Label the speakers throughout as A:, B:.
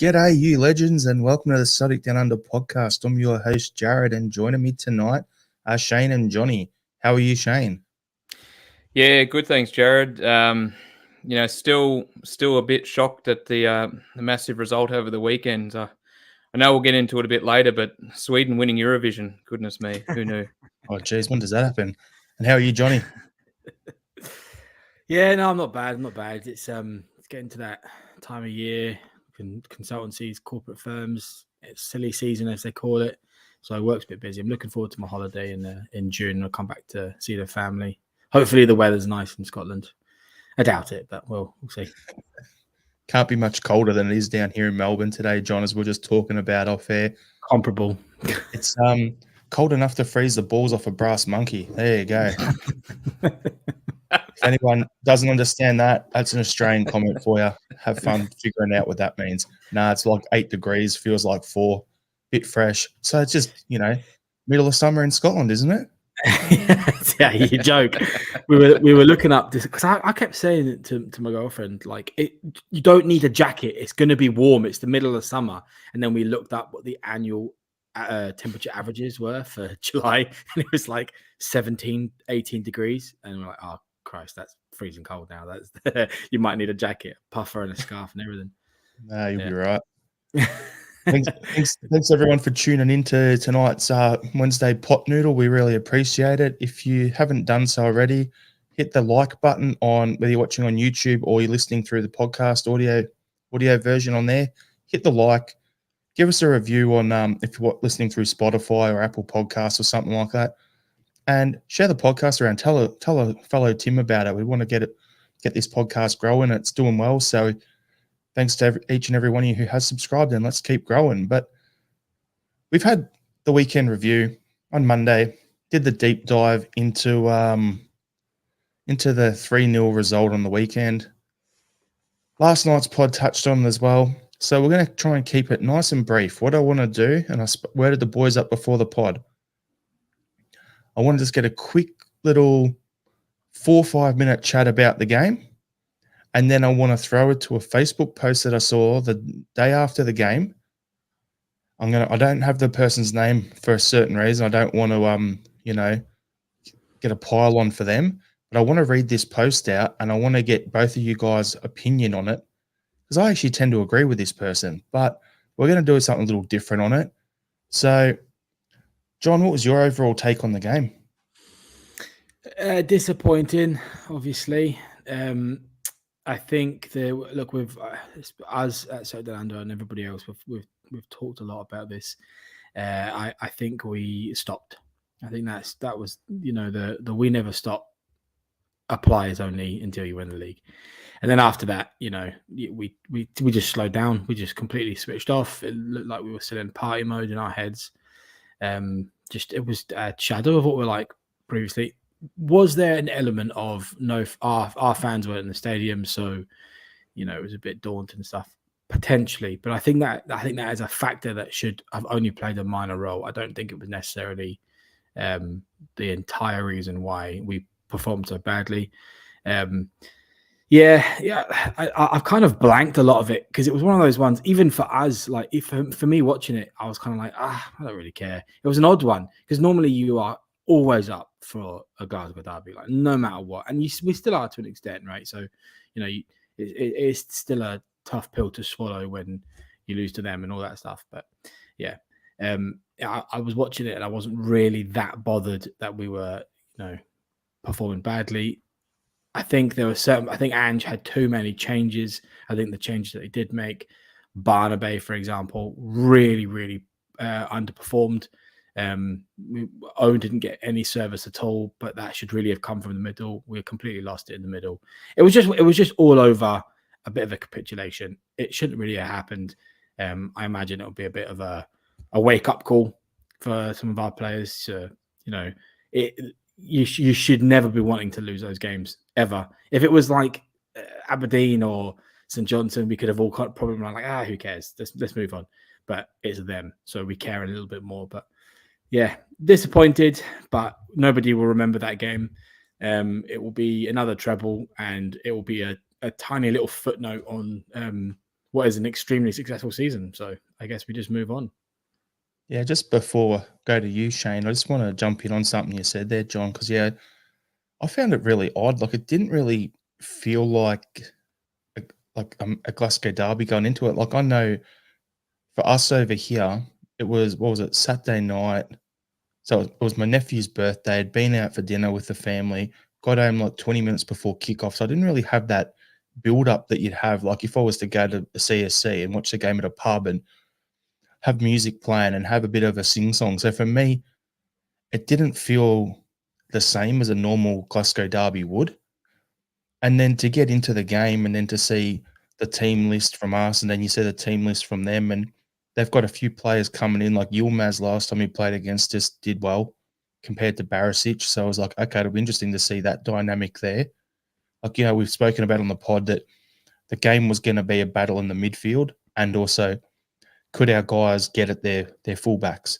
A: G'day, you legends, and welcome to the Celtic Down Under podcast. I'm your host, Jared, and joining me tonight are Shane and Johnny. How are you, Shane?
B: Yeah, good. Thanks, Jared. Still a bit shocked at the massive result over the weekend. I know we'll get into it a bit later, but Sweden winning Eurovision, goodness me, who knew?
A: Oh, geez, when does that happen? And how are you, Johnny?
C: Yeah, no, I'm not bad. It's getting to that time of year. Consultancies, corporate firms. It's silly season, as they call it. So work's a bit busy. I'm looking forward to my holiday in June. I'll come back to see the family. Hopefully the weather's nice in Scotland. I doubt it, but we'll see.
A: Can't be much colder than it is down here in Melbourne today, John, as we're just talking about off air.
C: Comparable.
A: It's cold enough to freeze the balls off a brass monkey. There you go. If anyone doesn't understand that, that's an Australian comment for you. Have fun figuring out what that means. Nah, it's like 8 degrees, feels like 4, bit fresh. So it's just, middle of summer in Scotland, isn't it?
C: Yeah, you joke. We were looking up this because I kept saying it to my girlfriend, like, you don't need a jacket. It's going to be warm. It's the middle of summer. And then we looked up what the annual temperature averages were for July, and it was like 17, 18 degrees. And we're like, oh, Christ, that's freezing cold now. That's you might need a jacket, a puffer, and a scarf and everything.
A: No, you'll be right. Thanks everyone for tuning into tonight's Wednesday pot noodle. We really appreciate it. If you haven't done so already, hit the like button on whether you're watching on YouTube or you're listening through the podcast audio version on there. Hit the like. Give us a review on if you're listening through Spotify or Apple Podcasts or something like that. And share the podcast around. Tell a fellow Tim about it. We want to get this podcast growing. It's doing well. So thanks to each and every one of you who has subscribed, and let's keep growing. But we've had the weekend review on Monday. Did the deep dive into the 3-0 result on the weekend. Last night's pod touched on it as well. So we're going to try and keep it nice and brief. What I want to do, and I worded the boys up before the pod, I want to just get a quick little 4 or 5 minute chat about the game. And then I want to throw it to a Facebook post that I saw the day after the game. I don't have the person's name for a certain reason. I don't want to, get a pile on for them. But I want to read this post out, and I want to get both of you guys' opinion on it, because I actually tend to agree with this person. But we're going to do something a little different on it. So, John, what was your overall take on the game?
C: Disappointing, obviously. I think with us at Celtic Down Under and everybody else, we've talked a lot about this. I think we stopped. I think that was the we never stop applies only until you win the league, and then after that, we just slowed down. We just completely switched off. It looked like we were still in party mode in our heads. It was a shadow of what we're like previously. Was there an element of our fans weren't in the stadium, so it was a bit daunting and stuff potentially, but I think that is a factor that should have only played a minor role. I don't think it was necessarily the entire reason why we performed so badly. I've kind of blanked a lot of it because it was one of those ones. Even for us, like for me watching it, I was kind of like, I don't really care. It was an odd one because normally you are always up for a Glasgow derby, like no matter what, and we still are to an extent, right? So, it's still a tough pill to swallow when you lose to them and all that stuff. But yeah, I was watching it and I wasn't really that bothered that we were, performing badly. I think Ange had too many changes. I think the changes that he did make, Barnaby, for example, really, really underperformed. Owen didn't get any service at all, but that should really have come from the middle. We completely lost it in the middle. It was just all over a bit of a capitulation. It shouldn't really have happened. I imagine it'll be a bit of a wake up call for some of our players. You should never be wanting to lose those games ever. If it was like Aberdeen or St Johnstone, we could have all probably been like, who cares? Let's move on. But it's them, so we care a little bit more. But yeah, disappointed, but nobody will remember that game. It will be another treble, and it will be a tiny little footnote on what is an extremely successful season. So I guess we just move on.
A: Yeah, just before I go to you, Shane, I just want to jump in on something you said there, John, because I found it really odd. Like, it didn't really feel like a Glasgow derby going into it. Like, I know for us over here, it was, what was it, Saturday night. So it was my nephew's birthday. I'd been out for dinner with the family, got home like 20 minutes before kickoff. So I didn't really have that build up that you'd have. Like, if I was to go to the CSC and watch the game at a pub and have music playing and have a bit of a sing song. So for me, it didn't feel the same as a normal Glasgow derby would. And then to get into the game and then to see the team list from us, and then you see the team list from them, and they've got a few players coming in, like Yilmaz last time he played against us did well compared to Barisic. So I was like, okay, it'll be interesting to see that dynamic there. Like, we've spoken about on the pod that the game was going to be a battle in the midfield, and also could our guys get at their fullbacks?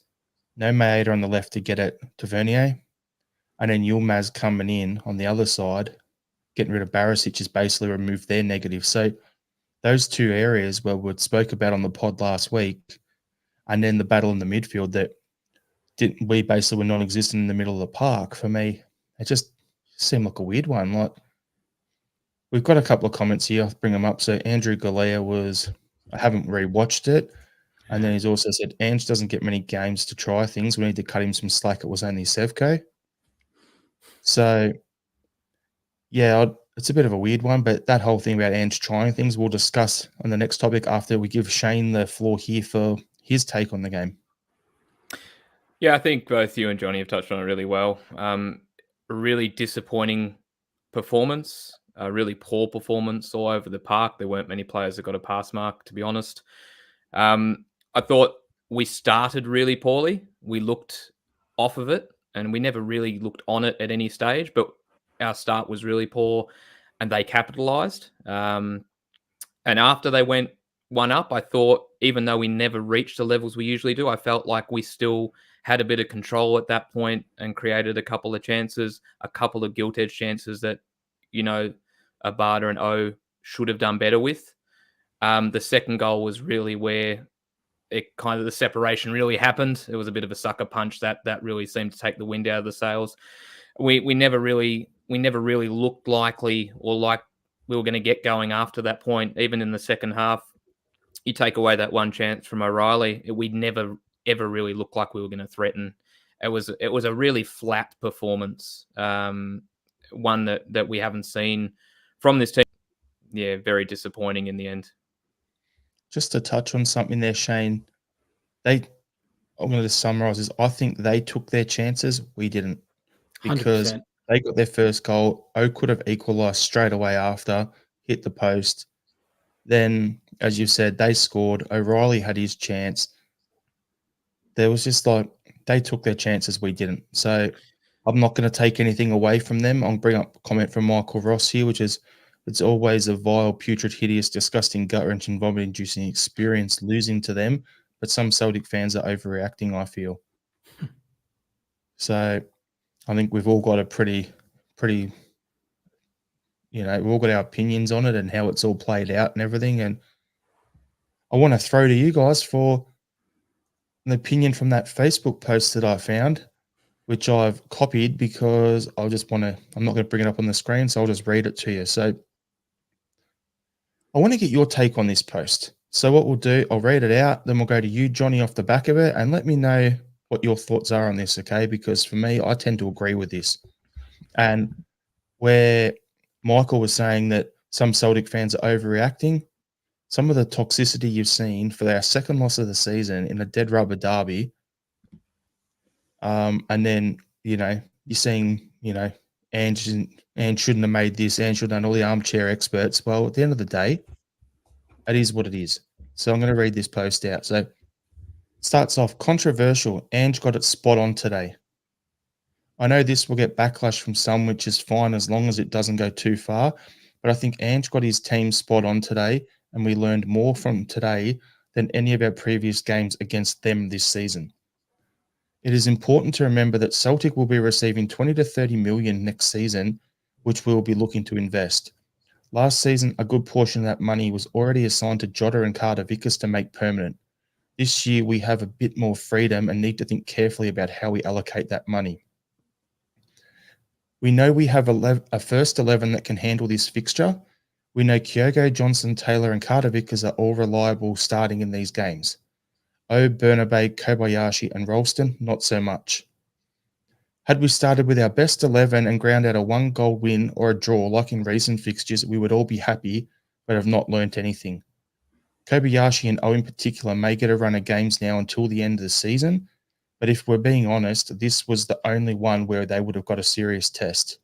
A: No Maeda on the left to get at Tavernier, and then Yilmaz coming in on the other side, getting rid of Barisic has basically removed their negative. So those two areas where we spoke about on the pod last week, and then the battle in the midfield that we basically were non-existent in the middle of the park. For me, it just seemed like a weird one. Like, we've got a couple of comments here. I'll bring them up. So Andrew Galea I haven't rewatched it. And then he's also said, Ange doesn't get many games to try things. We need to cut him some slack. It was only Sevco. So, yeah, it's a bit of a weird one, but that whole thing about Ange trying things, we'll discuss on the next topic after we give Shane the floor here for his take on the game.
B: Yeah, I think both you and Johnny have touched on it really well. A really disappointing performance, a really poor performance all over the park. There weren't many players that got a pass mark, to be honest. I thought we started really poorly. We looked off of it, and we never really looked on it at any stage, but our start was really poor, and they capitalised. And after they went one up, I thought, even though we never reached the levels we usually do, I felt like we still had a bit of control at that point and created a couple of chances, a couple of gilt-edged chances that, Abada and O should have done better with. The second goal was really where the separation really happened. It was a bit of a sucker punch that really seemed to take the wind out of the sails. We never really looked likely or like we were going to get going after that point. Even in the second half, you take away that one chance from O'Reilly, we never ever really looked like we were going to threaten. It was a really flat performance, one that we haven't seen from this team. Yeah, very disappointing in the end.
A: Just to touch on something there, Shane, I'm going to just summarize this. I think they took their chances. We didn't, because
C: 100%.
A: They got their first goal. O could have equalised straight away after, hit the post. Then, as you said, they scored. O'Reilly had his chance. There was just like, they took their chances. We didn't. So I'm not going to take anything away from them. I'll bring up a comment from Michael Ross here, which is, it's always a vile, putrid, hideous, disgusting, gut-wrenching, vomit-inducing experience losing to them. But some Celtic fans are overreacting, I feel. So I think we've all got a pretty, we've all got our opinions on it and how it's all played out and everything. And I want to throw to you guys for an opinion from that Facebook post that I found, which I've copied because I'm not going to bring it up on the screen, so I'll just read it to you. So I want to get your take on this post. So what we'll do, I'll read it out, then we'll go to you, Johnny, off the back of it, and let me know what your thoughts are on this, okay? Because for me, I tend to agree with this. And where Michael was saying that some Celtic fans are overreacting, some of the toxicity you've seen for our second loss of the season in a dead rubber derby, and then, you're seeing, Ange shouldn't have made this, Ange should have done all the armchair experts. Well, at the end of the day, it is what it is. So I'm going to read this post out. So it starts off, controversial. Ange got it spot on today. I know this will get backlash from some, which is fine as long as it doesn't go too far. But I think Ange got his team spot on today, and we learned more from today than any of our previous games against them this season. It is important to remember that Celtic will be receiving 20 to 30 million next season, which we will be looking to invest. Last season, a good portion of that money was already assigned to Jota and Carter Vickers to make permanent. This year, we have a bit more freedom and need to think carefully about how we allocate that money. We know we have a first 11 that can handle this fixture. We know Kyogo, Johnson, Taylor, and Carter Vickers are all reliable starting in these games. Bernabe, Kobayashi, and Ralston, not so much. Had we started with our best 11 and ground out a 1-goal win or a draw like in recent fixtures, we would all be happy, but have not learnt anything. Kobayashi and O in particular may get a run of games now until the end of the season, but if we're being honest, this was the only one where they would have got a serious test.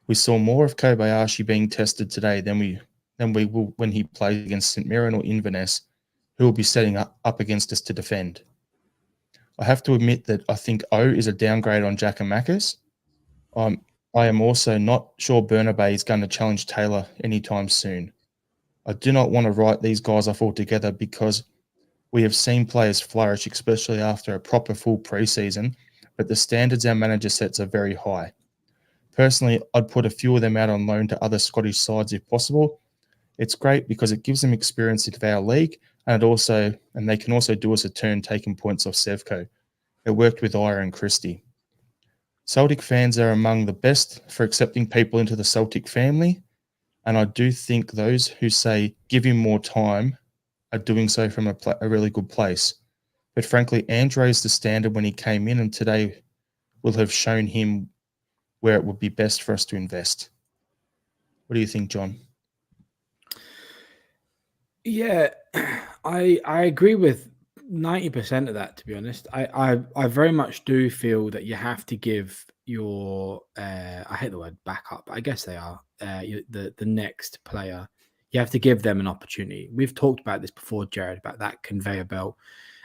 A: We saw more of Kobayashi being tested today than we will when he plays against St Mirren or Inverness, who will be setting up against us to defend. I have to admit that I think O is a downgrade on Giakoumakis. I am also not sure Bernabe is going to challenge Taylor anytime soon. I do not want to write these guys off altogether because we have seen players flourish, especially after a proper full preseason, but the standards our manager sets are very high. Personally, I'd put a few of them out on loan to other Scottish sides if possible. It's great because it gives them experience into our league, and they can also do us a turn taking points off Sevco. It worked with Ira and Christie. Celtic fans are among the best for accepting people into the Celtic family, and I do think those who say give him more time are doing so from a really good place. But frankly, Ange raised the standard when he came in, and today will have shown him where it would be best for us to invest. What do you think, John?
C: Yeah, I agree with 90% of that, to be honest. I very much do feel that you have to give your I hate the word backup, but I guess they are the next player. You have to give them an opportunity. We've talked about this before, Jared, about that conveyor belt,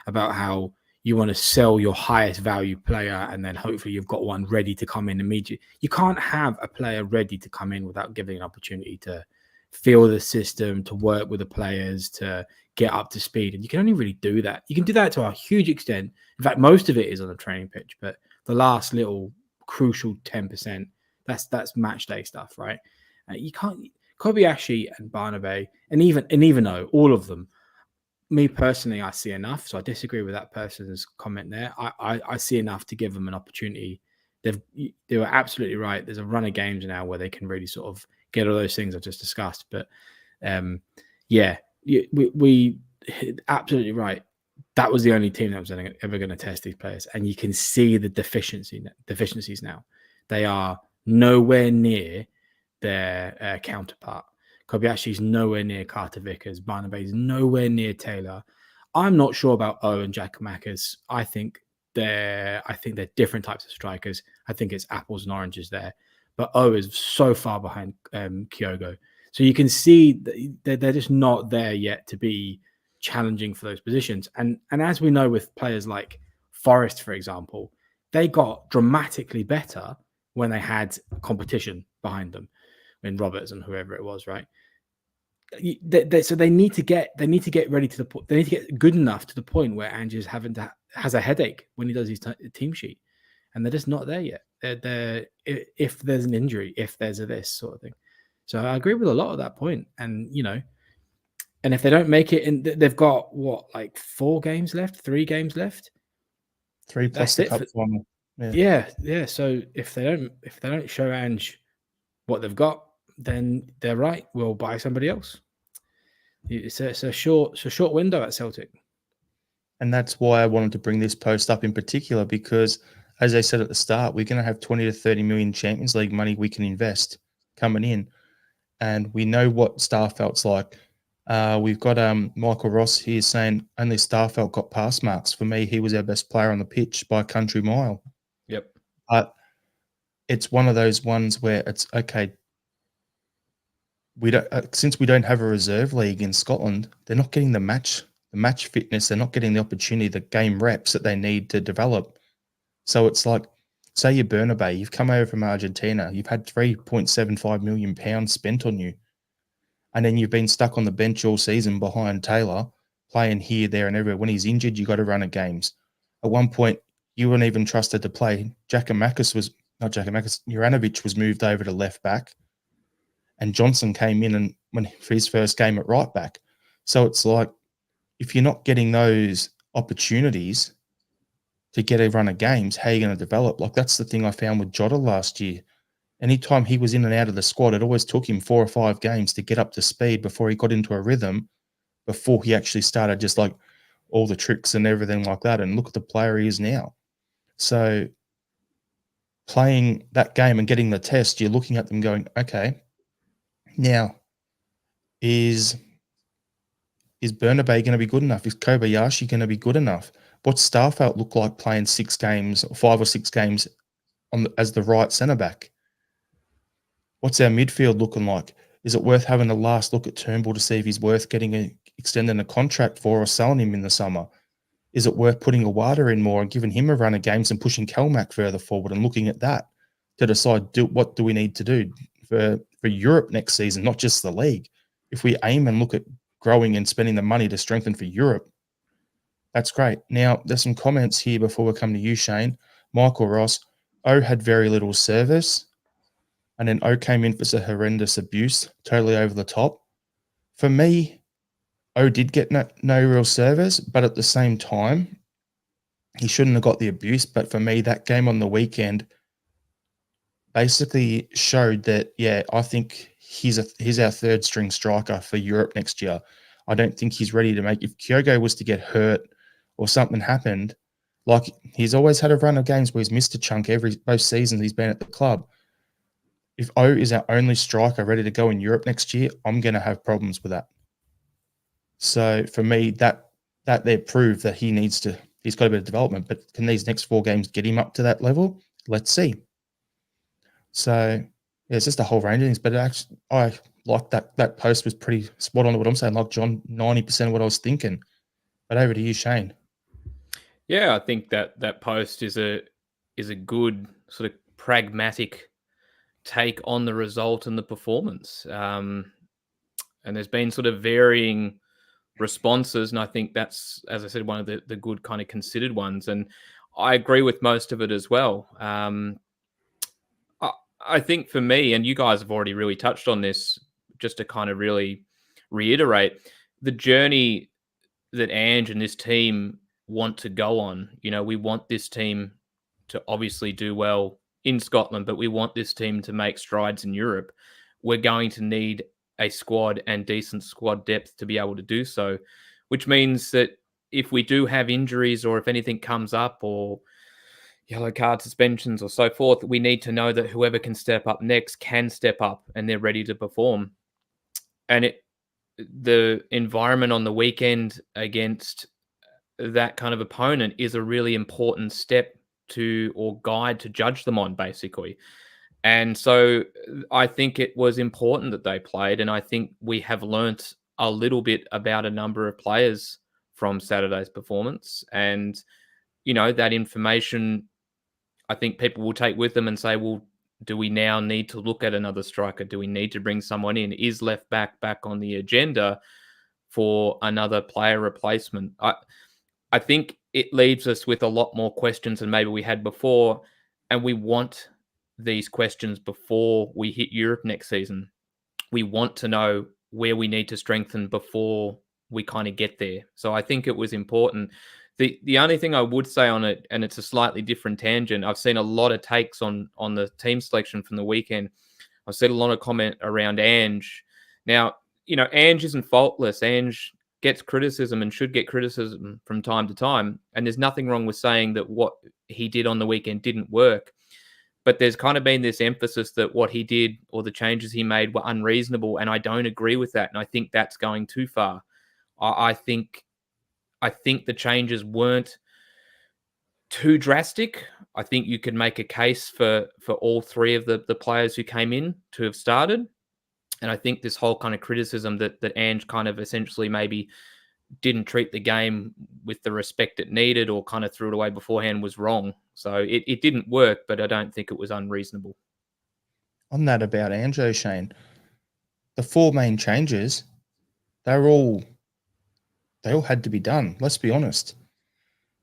C: about how you want to sell your highest value player and then hopefully you've got one ready to come in immediately. You can't have a player ready to come in without giving an opportunity to feel the system, to work with the players, to get up to speed. And you can only really do that. You can do that to a huge extent. In fact, most of it is on the training pitch, but the last little crucial 10%, that's match day stuff, right? You can't. Kobayashi and Barnaby, and even though all of them, me personally, I see enough. So I disagree with that person's comment there. I see enough to give them an opportunity. They were absolutely right. There's a run of games now where they can really sort of get all those things I just discussed. But we absolutely right. That was the only team that was ever going to test these players, and you can see the deficiencies now. They are nowhere near their counterpart. Kobayashi's nowhere near Carter Vickers. Barnaby's nowhere near Taylor. I'm not sure about O and Giakoumakis. I think they're different types of strikers. I think it's apples and oranges there. But O is so far behind Kyogo. So you can see that they're just not there yet to be challenging for those positions. And as we know with players like Forrest, for example, they got dramatically better when they had competition behind them, in Roberts and whoever it was, right? So they need to get ready to the point. They need to get good enough to the point where Andrew's has a headache when he does his team sheet, and they're just not there yet. They're if there's an injury, if there's a this sort of thing. So I agree with a lot of that point, and and if they don't make it, and they've got like 3 games left, 3
A: plus the cup final.
C: Yeah. So if they don't show Ange what they've got, then they're right. We'll buy somebody else. It's a short window at Celtic.
A: And that's why I wanted to bring this post up in particular, because as I said at the start, we're going to have 20 to 30 million Champions League money we can invest coming in. And we know what Starfelt's like. We've got Michael Ross here saying only Starfelt got pass marks. For me, he was our best player on the pitch by a country mile.
B: Yep.
A: But it's one of those ones where it's okay. Since we don't have a reserve league in Scotland, they're not getting the match fitness. They're not getting the opportunity, the game reps that they need to develop. So it's like, say you're Bernabe, you've come over from Argentina, you've had £3.75 million spent on you, and then you've been stuck on the bench all season behind Taylor, playing here, there, and everywhere. When he's injured, you got to run at games. At one point, you weren't even trusted to play. Juranovic was moved over to left back. and Johnson came in and for his first game at right back. So it's like, if you're not getting those opportunities to get a run of games, how are you going to develop? Like, that's the thing I found with Jota last year. Anytime he was in and out of the squad, it always took him 4 or 5 games to get up to speed before he got into a rhythm, before he actually started just like all the tricks and everything like that. And look at the player he is now. So playing that game and getting the test, you're looking at them going, okay, now is Bernabei going to be good enough? Is Kobayashi going to be good enough? What's Starfelt look like playing 6 games, 5 or 6 games as the right centre back? What's our midfield looking like? Is it worth having a last look at Turnbull to see if he's worth extending a contract for, or selling him in the summer? Is it worth putting Awada in more and giving him a run of games and pushing Kelmac further forward and looking at that to decide what do we need to do for Europe next season, not just the league? If we aim and look at growing and spending the money to strengthen for Europe, that's great. Now, there's some comments here before we come to you, Shane. Michael Ross, O had very little service, and then O came in for some horrendous abuse, totally over the top. For me, O did get no real service, but at the same time, he shouldn't have got the abuse. But for me, that game on the weekend basically showed that, yeah, I think he's our third string striker for Europe next year. I don't think he's ready to make. If Kyogo was to get hurt or something happened, like he's always had a run of games where he's missed a chunk both seasons he's been at the club. If O is our only striker ready to go in Europe next year, I'm going to have problems with that. So for me, that there proved that he's got a bit of development, but can these next 4 games get him up to that level? Let's see. So yeah, it's just a whole range of things, but actually, I like that post was pretty spot on to what I'm saying. Like John, 90% of what I was thinking. But over to you, Shane.
B: Yeah, I think that post is a good sort of pragmatic take on the result and the performance. And there's been sort of varying responses, and I think that's, as I said, one of the good kind of considered ones. And I agree with most of it as well. I think for me, and you guys have already really touched on this, just to kind of really reiterate, the journey that Ange and this team want to go on. You know, we want this team to obviously do well in Scotland, but we want this team to make strides in Europe. We're going to need a squad and decent squad depth to be able to do so, which means that if we do have injuries, or if anything comes up, or yellow card suspensions or so forth, we need to know that whoever can step up next can step up and they're ready to perform. And the environment on the weekend against that kind of opponent is a really important step to, or guide to judge them on, basically. And so I think it was important that they played, and I think we have learnt a little bit about a number of players from Saturday's performance. And, you know, that information, I think people will take with them and say, well, do we now need to look at another striker? Do we need to bring someone in? Is left back on the agenda for another player replacement? I think it leaves us with a lot more questions than maybe we had before, and we want these questions before we hit Europe next season. We want to know where we need to strengthen before we kind of get there. So I think it was important. The only thing I would say on it, and it's a slightly different tangent, I've seen a lot of takes on the team selection from the weekend. I've seen a lot of comment around Ange. Now, you know, Ange isn't faultless. Ange gets criticism and should get criticism from time to time. And there's nothing wrong with saying that what he did on the weekend didn't work. But there's kind of been this emphasis that what he did, or the changes he made, were unreasonable. And I don't agree with that. And I think that's going too far. I think the changes weren't too drastic. I think you could make a case for all 3 of the players who came in to have started. And I think this whole kind of criticism that Ange kind of essentially maybe didn't treat the game with the respect it needed, or kind of threw it away beforehand, was wrong. So it didn't work, but I don't think it was unreasonable.
A: On that about Ange, Shane, the 4 main changes, they all had to be done. Let's be honest.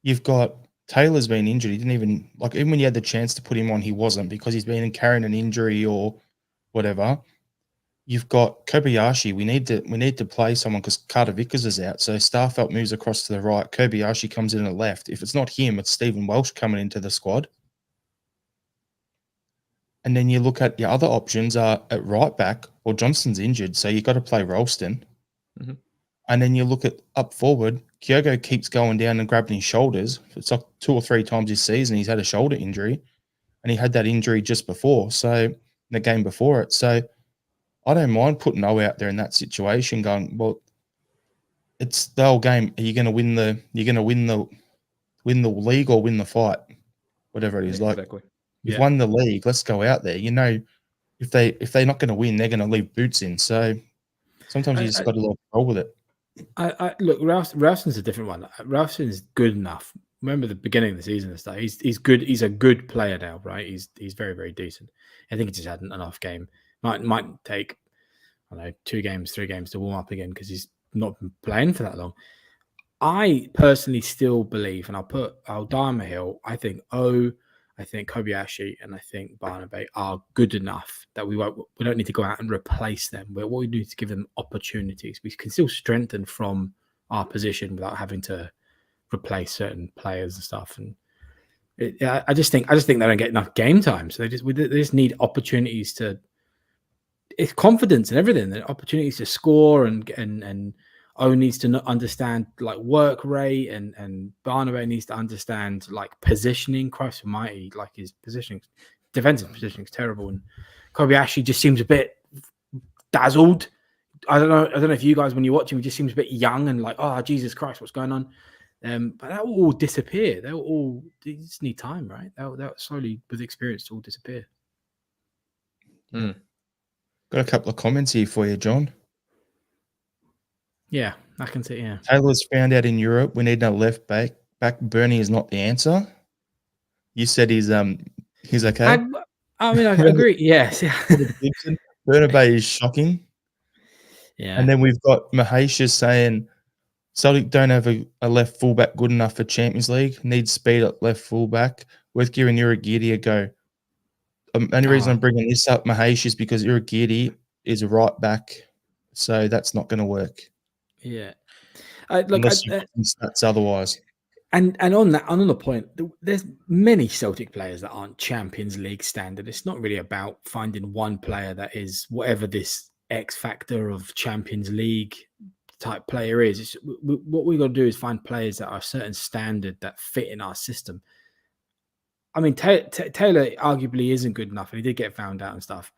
A: You've got Taylor's been injured. He didn't even even when you had the chance to put him on, he wasn't, because he's been carrying an injury or whatever. you've got Kobayashi. We need to play someone because Carter Vickers is out. So Starfelt moves across to the right. Kobayashi comes in the left. If it's not him, it's Stephen Welsh coming into the squad. And then you look at the other options are at right back, or Johnston's injured, so you got to play Ralston.
B: Mhm.
A: And then you look at up forward, Kyogo keeps going down and grabbing his shoulders. It's like 2 or 3 times this season he's had a shoulder injury, and he had that injury just before, so the game before it. So I don't mind putting O out there in that situation, going, well, it's the whole game. Are you going to win the? You're going to win the league or win the fight, whatever it is.
B: Yeah,
A: like
B: exactly.
A: you've won the league. Let's go out there. You know, if they're not going to win, they're going to leave boots in. So sometimes you just got to roll with it.
C: Look, Ralston's a different one. Ralston's good enough. Remember the beginning of the season and stuff. He's good. He's a good player now, right? He's very, very decent. I think he just had an off game. Might take, I don't know, 2 games, 3 games to warm up again because he's not been playing for that long. I personally still believe, and I'll die on my hill. I think Kobayashi and I think Barnaby are good enough that we don't need to go out and replace them. But what we need to give them opportunities. We can still strengthen from our position without having to replace certain players and stuff. And I just think they don't get enough game time. So they just need opportunities to. It's confidence and everything. The opportunities to score and O needs to understand like work rate and Barnaby needs to understand like positioning. Christ almighty, like his positioning, defensive positioning is terrible. And Kobayashi just seems a bit dazzled. I don't know if you guys, when you watch him, he just seems a bit young and like, oh, Jesus Christ, what's going on? But that will all disappear. They just need time, right? That slowly, with experience, all disappear.
B: Mm.
A: Got a couple of comments here for you, John.
C: Yeah, I can see. Yeah,
A: Taylor's found out in Europe we need a left back. Bernie is not the answer. You said he's okay.
C: I mean, I agree. Yes,
A: Bernabé is shocking.
C: Yeah,
A: And then we've got Mahesh saying Celtic don't have a left fullback good enough for Champions League. Needs speed at left fullback. Worth giving Uragiri a go. Only reason I'm bringing this up, Mahesh, is because Uragiri is a right back, so that's not going to work.
C: Yeah,
A: Unless you got stats otherwise.
C: And on the point, there's many Celtic players that aren't Champions League standard. It's not really about finding one player that is whatever this X factor of Champions League type player is. What we got to do is find players that are a certain standard that fit in our system. I mean, Taylor arguably isn't good enough, and he did get found out and stuff.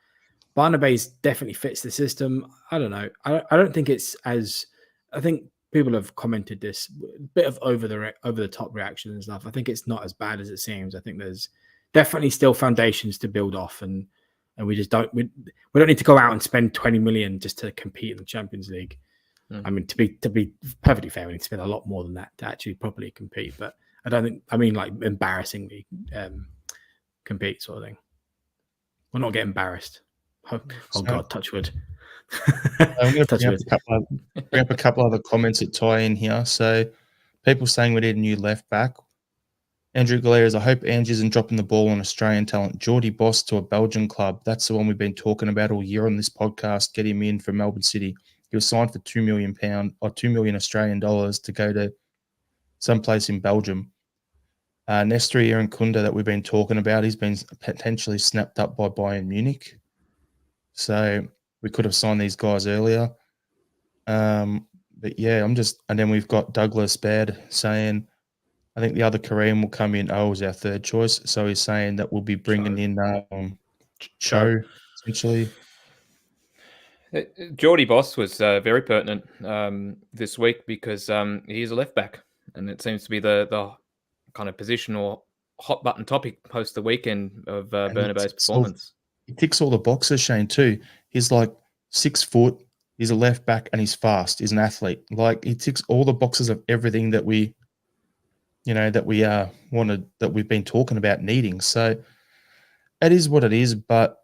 C: Barnaby's definitely fits the system. I don't know. I don't think it's as. I think people have commented this bit of over the top reaction and stuff. I think it's not as bad as it seems. I think there's definitely still foundations to build off, and we just don't need to go out and spend 20 million just to compete in the Champions League. I mean, to be perfectly fair, we need to spend a lot more than that to actually properly compete. But I mean like embarrassingly compete sort of thing. We'll not get embarrassed. Oh God, touch wood.
A: I'm going to bring up a couple other comments that tie in here. So people saying we need a new left back. Andrew Galera's, I hope Ange isn't dropping the ball on Australian talent. Geordie Boss to a Belgian club. That's the one we've been talking about all year on this podcast. Get him in for Melbourne City. He was signed for £2 million or $2 million Australian dollars to go to someplace in Belgium. Nestor Irankunda that we've been talking about, he's been potentially snapped up by Bayern Munich. So we could have signed these guys earlier. But yeah, and then we've got Douglas Baird saying, I think the other Korean will come in. Is our third choice. So he's saying that we'll be bringing in Cho, essentially.
B: Geordie Boss was very pertinent this week because he's a left back, and it seems to be the kind of position or hot button topic post the weekend of Bernabé's performance.
A: He ticks all the boxes, Shane, too. He's like 6 foot. He's a left back and he's fast. He's an athlete. Like he ticks all the boxes of everything that we wanted, that we've been talking about needing. So it is what it is. But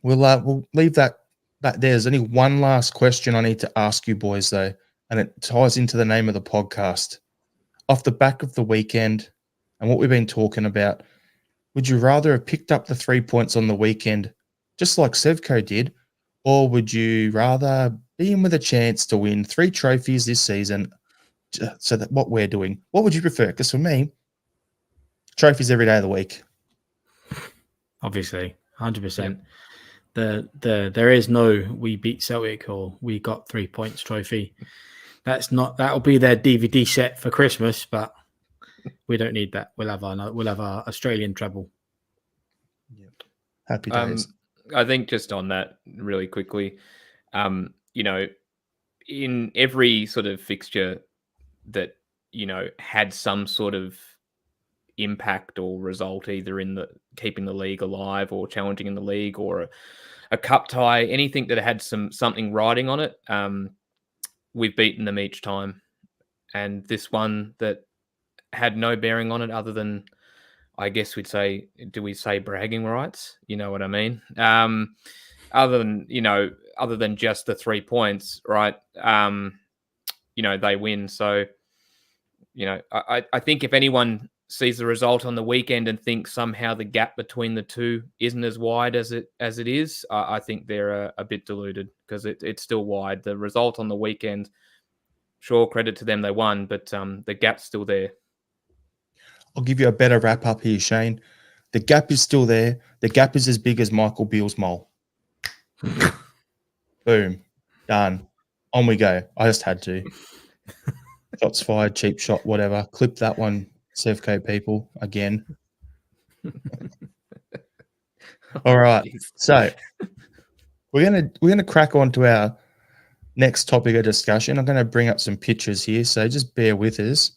A: we'll leave that there. There's only one last question I need to ask you boys, though, and it ties into the name of the podcast. Off the back of the weekend and what we've been talking about, would you rather have picked up the 3 points on the weekend, just like Sevco did, or would you rather be in with a chance to win 3 trophies this season? So that what we're doing, what would you prefer? Because for me, trophies every day of the week.
C: Obviously, 100%. There is no we beat Celtic or we got 3 points trophy. That'll be their DVD set for Christmas, but we don't need that. We'll have our Australian treble.
A: Happy days.
B: I think just on that really quickly, you know, in every sort of fixture that, you know, had some sort of impact or result either in the keeping the league alive or challenging in the league or a cup tie, anything that had something riding on it, we've beaten them each time. And this one that had no bearing on it other than, I guess we'd say, do we say bragging rights? You know what I mean? Other than just the 3 points, right? They win. So, I think if anyone sees the result on the weekend and thinks somehow the gap between the two isn't as wide as it is, I think they're a bit deluded because it's still wide. The result on the weekend, sure, credit to them, they won, but the gap's still there.
A: I'll give you a better wrap up here, Shane. The gap is still there. The gap is as big as Michael Beale's mole. Boom. Done. On we go. I just had to. Shots fired, cheap shot, whatever. Clip that one, Sevco people, again. All right. So we're gonna crack on to our next topic of discussion. I'm gonna bring up some pictures here, so just bear with us.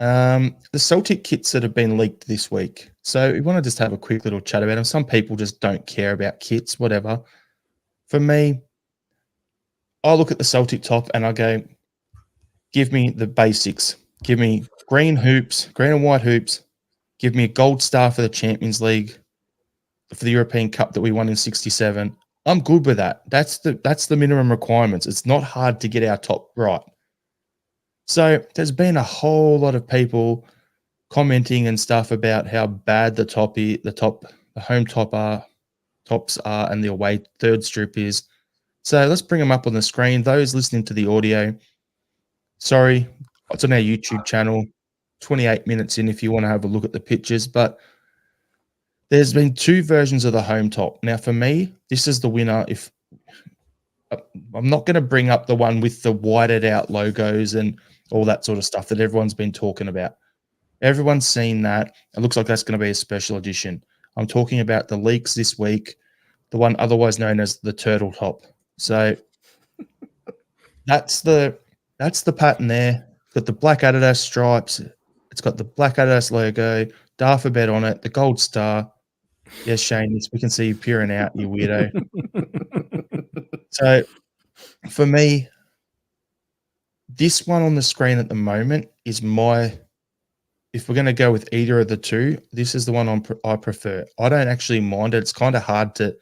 A: The Celtic kits that have been leaked this week. So we want to just have a quick little chat about them. Some people just don't care about kits, whatever. For me, I look at the Celtic top and I go, give me the basics. Give me green and white hoops. Give me a gold star for the Champions League, for the European Cup that we won in '67. I'm good with that. That's the minimum requirements. It's not hard to get our top right. So there's been a whole lot of people commenting and stuff about how bad the home tops are, and the away third strip is. So let's bring them up on the screen. Those listening to the audio, sorry, it's on our YouTube channel. 28 minutes in if you want to have a look at the pictures. But there's been 2 versions of the home top. Now, for me, this is the winner. If I'm not going to bring up the one with the whited out logos and all that sort of stuff that everyone's been talking about. Everyone's seen that. It looks like that's going to be a special edition. I'm talking about the leaks this week, the one otherwise known as the turtle top. So that's the pattern there. Got the black Adidas stripes. It's got the black Adidas logo, Darfabet on it, the gold star. Yes, Shane, we can see you peering out, you weirdo. So for me, this one on the screen at the moment is if we're going to go with either of the two, this is the one I prefer. I don't actually mind it. It's kind of hard to.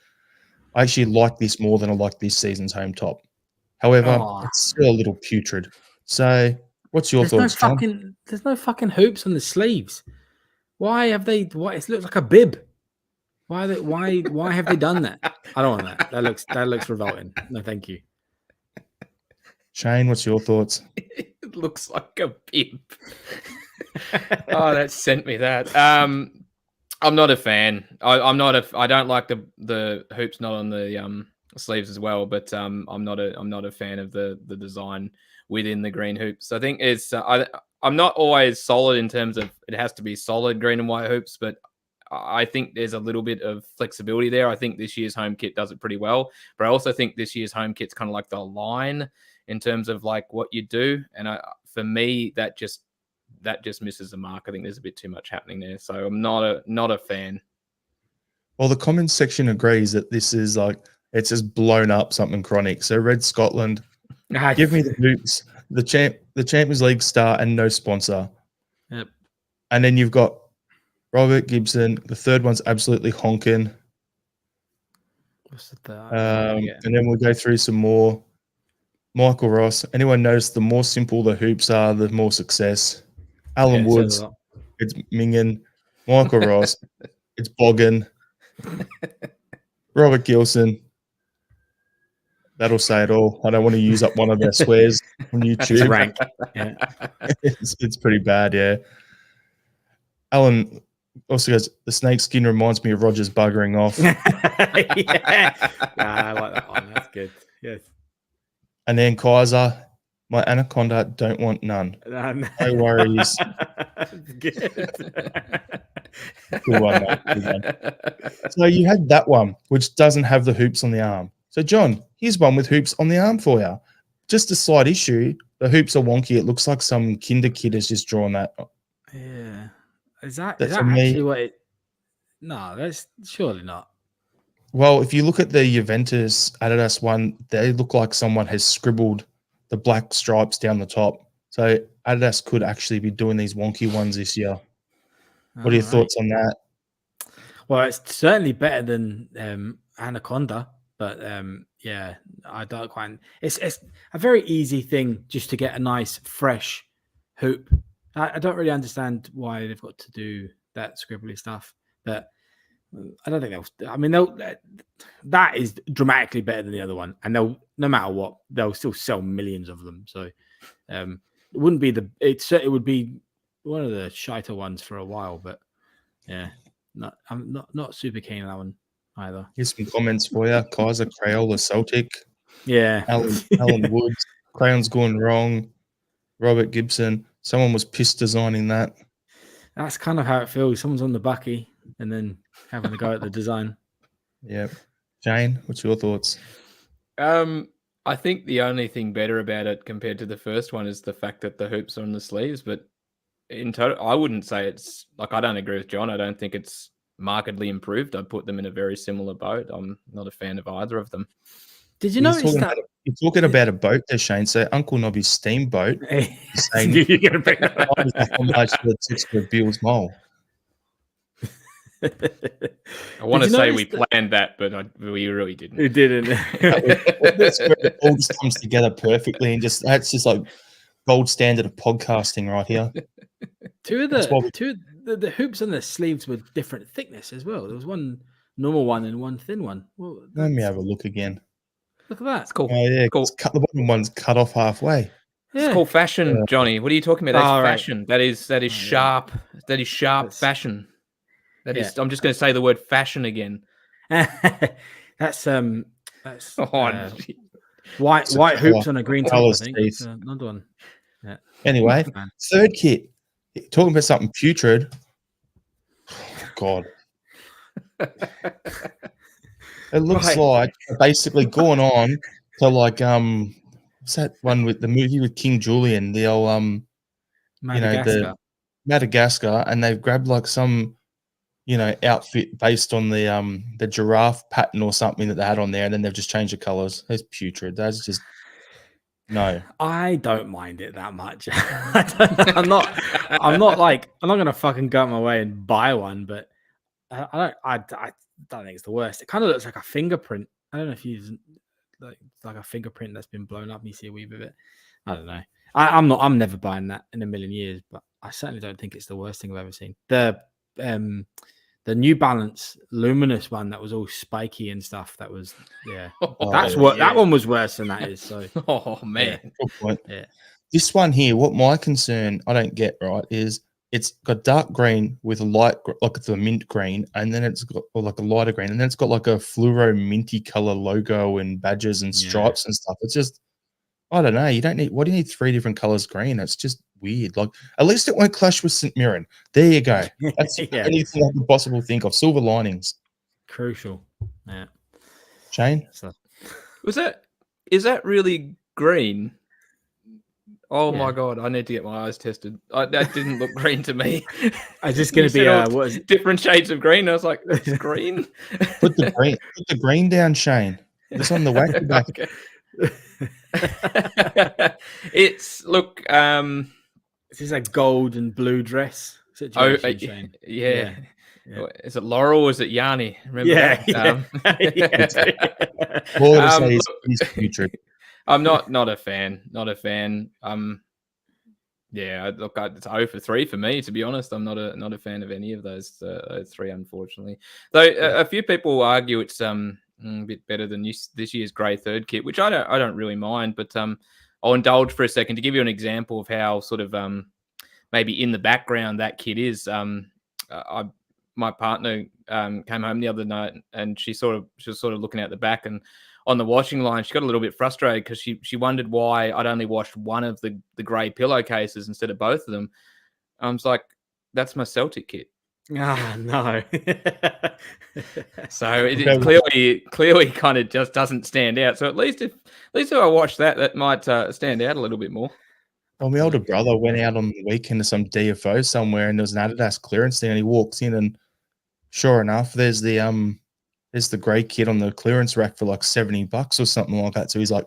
A: I actually like this more than I like this season's home top. However, it's still a little putrid. So, what's your thoughts, John?
C: There's no fucking hoops on the sleeves. Why have they? Why it looks like a bib? Why have they done that? I don't want that. That looks revolting. No, thank you. Shane,
A: what's your thoughts?
B: It looks like a bib. Oh, that sent me that. I'm not a fan. I don't like the hoops not on the sleeves as well. But I'm not a fan of the design within the green hoops. I think it's I'm not always solid in terms of it has to be solid green and white hoops, but I think there's a little bit of flexibility there. I think this year's home kit does it pretty well, but I also think this year's home kit's kind of like the line in terms of like what you do. And for me, that just misses the mark. I think there's a bit too much happening there. So I'm not a fan.
A: Well, the comments section agrees that this is like, it's just blown up something chronic. So Red Scotland, give me the hoops, the Champions League star and no sponsor.
C: Yep.
A: And then you've got Robert Gibson. The third one's absolutely honking.
C: What's the third?
A: And then we'll go through some more. Michael Ross. Anyone notice the more simple the hoops are, the more success. Alan Woods. It's Mingen. Michael Ross. It's Boggin. Robert Gilson. That'll say it all. I don't want to use up one of their swears on
C: It's
A: YouTube.
C: rank. Yeah.
A: It's pretty bad, yeah. Alan also goes, the snake skin reminds me of Roger's buggering off.
C: Yeah, I like that one. That's good. Yes.
A: And then Kaiser, my anaconda don't want none. No worries.
C: Good.
A: Good one, mate. Good one. So you had that one, which doesn't have the hoops on the arm. So John, here's one with hoops on the arm for you. Just a slight issue. The hoops are wonky. It looks like some kinder kid has just drawn that.
C: Yeah. Is that
A: That's
C: actually what it? No, that's surely not.
A: Well, if you look at the Juventus Adidas one, they look like someone has scribbled the black stripes down the top. So Adidas could actually be doing these wonky ones this year. What are your thoughts on that?
C: Well, it's certainly better than Anaconda, but yeah, I don't quite. It's a very easy thing just to get a nice fresh hoop. I don't really understand why they've got to do that scribbly stuff, but I don't think they'll. I mean, that is dramatically better than the other one, and they'll, no matter what, they'll still sell millions of them. So it wouldn't be it would be one of the shiter ones for a while, but yeah, I'm not super keen on that one either.
A: Here's some comments for you. Kaiser, Crayola, Celtic.
C: Yeah.
A: Alan Woods, crayon's gone wrong. Robert Gibson, someone was pissed designing that.
C: That's kind of how it feels. Someone's on the bucky and then having a go at the design.
A: Yeah. Jane, what's your thoughts?
B: I think the only thing better about it compared to the first one is the fact that the hoops are on the sleeves, but in total, I wouldn't say it's like, I don't agree with John. I don't think it's markedly improved. I'd put them in a very similar boat. I'm not a fan of either of them.
C: Did you notice that?
A: You're talking about a boat there, Shane. So Uncle Nobby's steamboat is saying
C: you're going to bring that up.
A: how much for the tips for Bill's mole.
B: I want to say we planned that, but we really didn't.
C: We didn't.
A: That's where it all just comes together perfectly, and that's just like gold standard of podcasting right here.
C: Two of the hoops on the sleeves were different thickness as well. There was one normal one and one thin one. Well,
A: let me have a look again.
C: Look at that.
B: It's cool.
A: Oh yeah,
B: cool.
A: The bottom one's cut off halfway.
B: Yeah. It's called fashion, Johnny. What are you talking about? That's fashion. Right. That is sharp. Yeah. That is sharp fashion. That is. I'm just going to say the word fashion again.
C: That's white hoops on a green top. I think it's another one. Yeah.
A: Anyway, third kit. Talking about something putrid. Oh, God. It looks like basically going on to like what's that one with the movie with King Julian, the old
C: Madagascar.
A: the Madagascar, and they've grabbed like some outfit based on the giraffe pattern or something that they had on there, and then they've just changed the colors. It's putrid. That's just no.
C: I don't mind it that much. I'm not gonna fucking go out my way and buy one, but I don't think it's the worst. It kind of looks like a fingerprint. I don't know if you like a fingerprint that's been blown up and you see a wee bit of it. I don't know. I'm never buying that in a million years, but I certainly don't think it's the worst thing I've ever seen. The New Balance Luminous one that was all spiky and stuff. That was that one was worse than that is. So
B: oh man,
A: good point. Yeah. This one here, what my concern I don't get right is it's got dark green with a light, like the mint green, and then it's got like a lighter green, and then it's got like a fluoro minty color logo and badges and stripes and stuff. It's just, I don't know. You don't need. What do you need 3 different colors green? It's just weird. Like at least it won't clash with St. Mirren. There you go. That's anything I could possibly think of. Silver linings.
C: Crucial. Yeah.
A: Shane,
B: is that really green? Oh my God! I need to get my eyes tested. That didn't look green to me.
C: I was just going to be what is it?
B: Different shades of green. I was like, it's green.
A: Put the green down, Shane. It's on the wacky back.
B: It's look.
C: This is a gold and blue dress situation, Shane.
B: Yeah. Is it Laurel or is it Yanni? Remember
A: that?
B: I'm not a fan. Not a fan. Yeah, look, it's 0 for 3 for me. To be honest, I'm not a fan of any of those 3, unfortunately. Though a few people argue it's a bit better than this year's grey third kit, which I don't really mind. But I'll indulge for a second to give you an example of how sort of maybe in the background that kit is. My partner came home the other night and she was sort of looking out the back, and on the washing line she got a little bit frustrated because she wondered why I'd only washed one of the grey pillowcases instead of both of them. I was like, that's my Celtic kit.
C: Ah, no.
B: So it clearly kind of just doesn't stand out. So at least if I watch that might stand out a little bit more.
A: Well, my older brother went out on the weekend to some DFO somewhere, and there was an Adidas clearance thing, and he walks in, and sure enough, there's the grey kit on the clearance rack for like $70 or something like that. So he's like,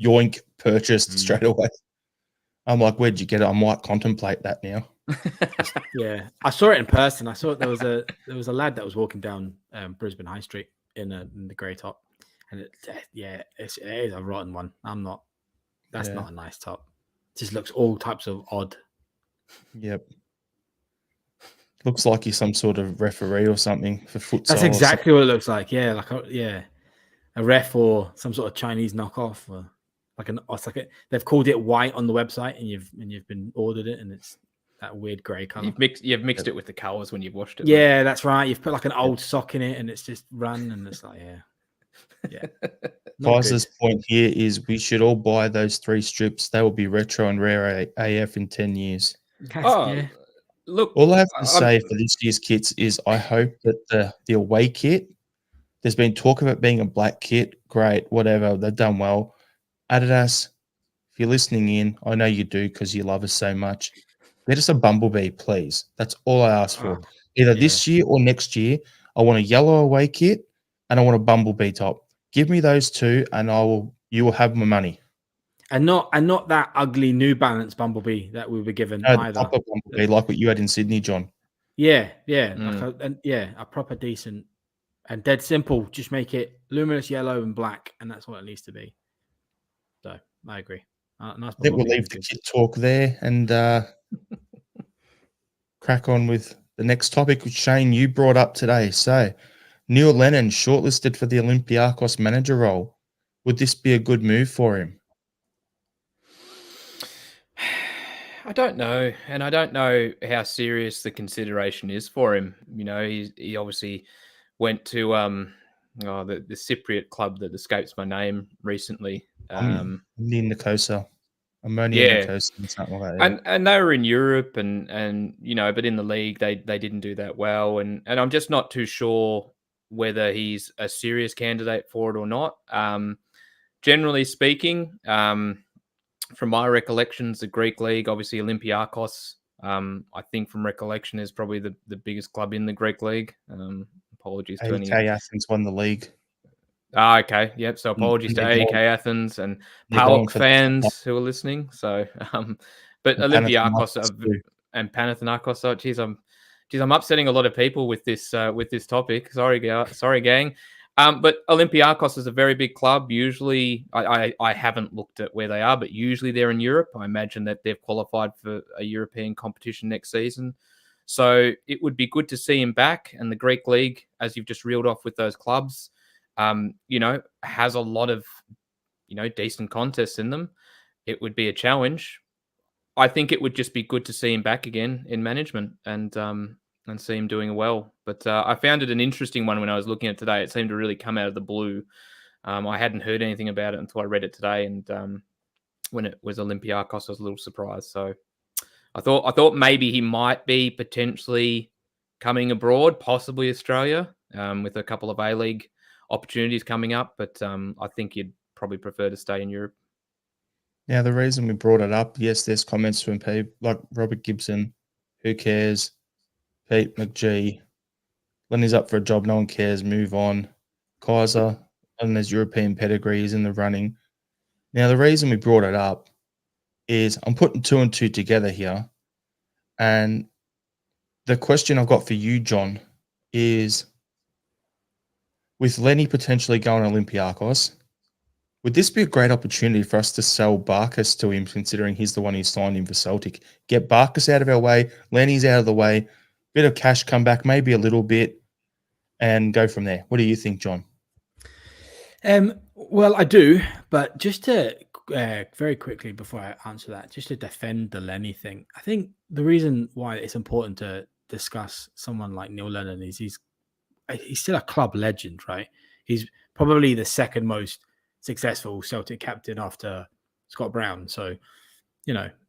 A: yoink, purchased straight away. I'm like, where'd you get it? I might contemplate that now.
C: Yeah, I saw it in person. I saw it. There was a lad that was walking down Brisbane High Street in the grey top, and it is a rotten one. That's not a nice top. It just looks all types of odd.
A: Yep. Looks like he's some sort of referee or something for futsal.
C: That's exactly what it looks like. Yeah, like a ref or some sort of Chinese knockoff, or they've called it white on the website, and you've been ordered it, and it's that weird grey color.
B: You've mixed it with the colours when you've washed it.
C: Yeah, that's right. You've put like an old sock in it, and it's just run, and it's like yeah.
A: Kaiser's point here is we should all buy those 3 strips. They will be retro and rare AF in 10 years.
B: Look,
A: all I have to say for this year's kits is I hope that the away kit, there's been talk of it being a black kit. Great, whatever. They've done well. Adidas, if you're listening in, I know you do because you love us so much. Get us a Bumblebee, please. That's all I ask for. Either this year or next year, I want a yellow away kit and I want a Bumblebee top. Give me those 2 and you will have my money.
C: And not that ugly New Balance Bumblebee that we were given either.
A: Proper Bumblebee like what you had in Sydney, John.
C: Yeah. A proper decent and dead simple. Just make it luminous yellow and black, and that's what it needs to be. So I agree. Nice.
A: I think we'll leave the kit talk there and crack on with the next topic, which Shane, you brought up today. So Neil Lennon shortlisted for the Olympiacos manager role. Would this be a good move for him?
B: I don't know, and I don't know how serious the consideration is for him. You know, he obviously went to the Cypriot club that escapes my name recently.
A: Nicosia. Nicosia, something like that.
B: And they were in Europe, and you know, but in the league they didn't do that well, and I'm just not too sure whether he's a serious candidate for it or not. Generally speaking, from my recollections, the Greek league, obviously Olympiacos, I think from recollection is probably the biggest club in the Greek league. Apologies to any.
A: AEK Athens won the league.
B: Okay. Yep. So apologies to AEK Athens and PAOK fans who are listening. So, but Olympiacos and Panathinaikos. So, geez, I'm upsetting a lot of people with this topic. Sorry, gang. But Olympiacos is a very big club. Usually, I haven't looked at where they are, but usually they're in Europe. I imagine that they've qualified for a European competition next season. So it would be good to see him back. And the Greek league, as you've just reeled off with those clubs, has a lot of, decent contests in them. It would be a challenge. I think it would just be good to see him back again in management and see him doing well. But I found it an interesting one when I was looking at it today. It seemed to really come out of the blue. I hadn't heard anything about it until I read it today. And when it was Olympiacos, I was a little surprised. So I thought maybe he might be potentially coming abroad, possibly Australia, with a couple of A-League opportunities coming up. But I think you'd probably prefer to stay in Europe.
A: Now, the reason we brought it up, yes, there's comments from people like Robert Gibson, who cares? Pete McGee, Lenny's up for a job, no one cares, move on. Kaiser, and there's European pedigree, he's in the running. Now, the reason we brought it up is I'm putting 2 and 2 together here. And the question I've got for you, John, is with Lenny potentially going to Olympiacos, would this be a great opportunity for us to sell Barkas to him, considering he's the one who signed him for Celtic? Get Barkas out of our way, Lenny's out of the way, bit of cash come back, maybe a little bit, and go from there. What do you think, John?
C: Well, I do, but just to very quickly before I answer that, just to defend the Lenny thing, I think the reason why it's important to discuss someone like Neil Lennon is he's still a club legend, right? He's probably the second most successful Celtic captain after Scott Brown. So,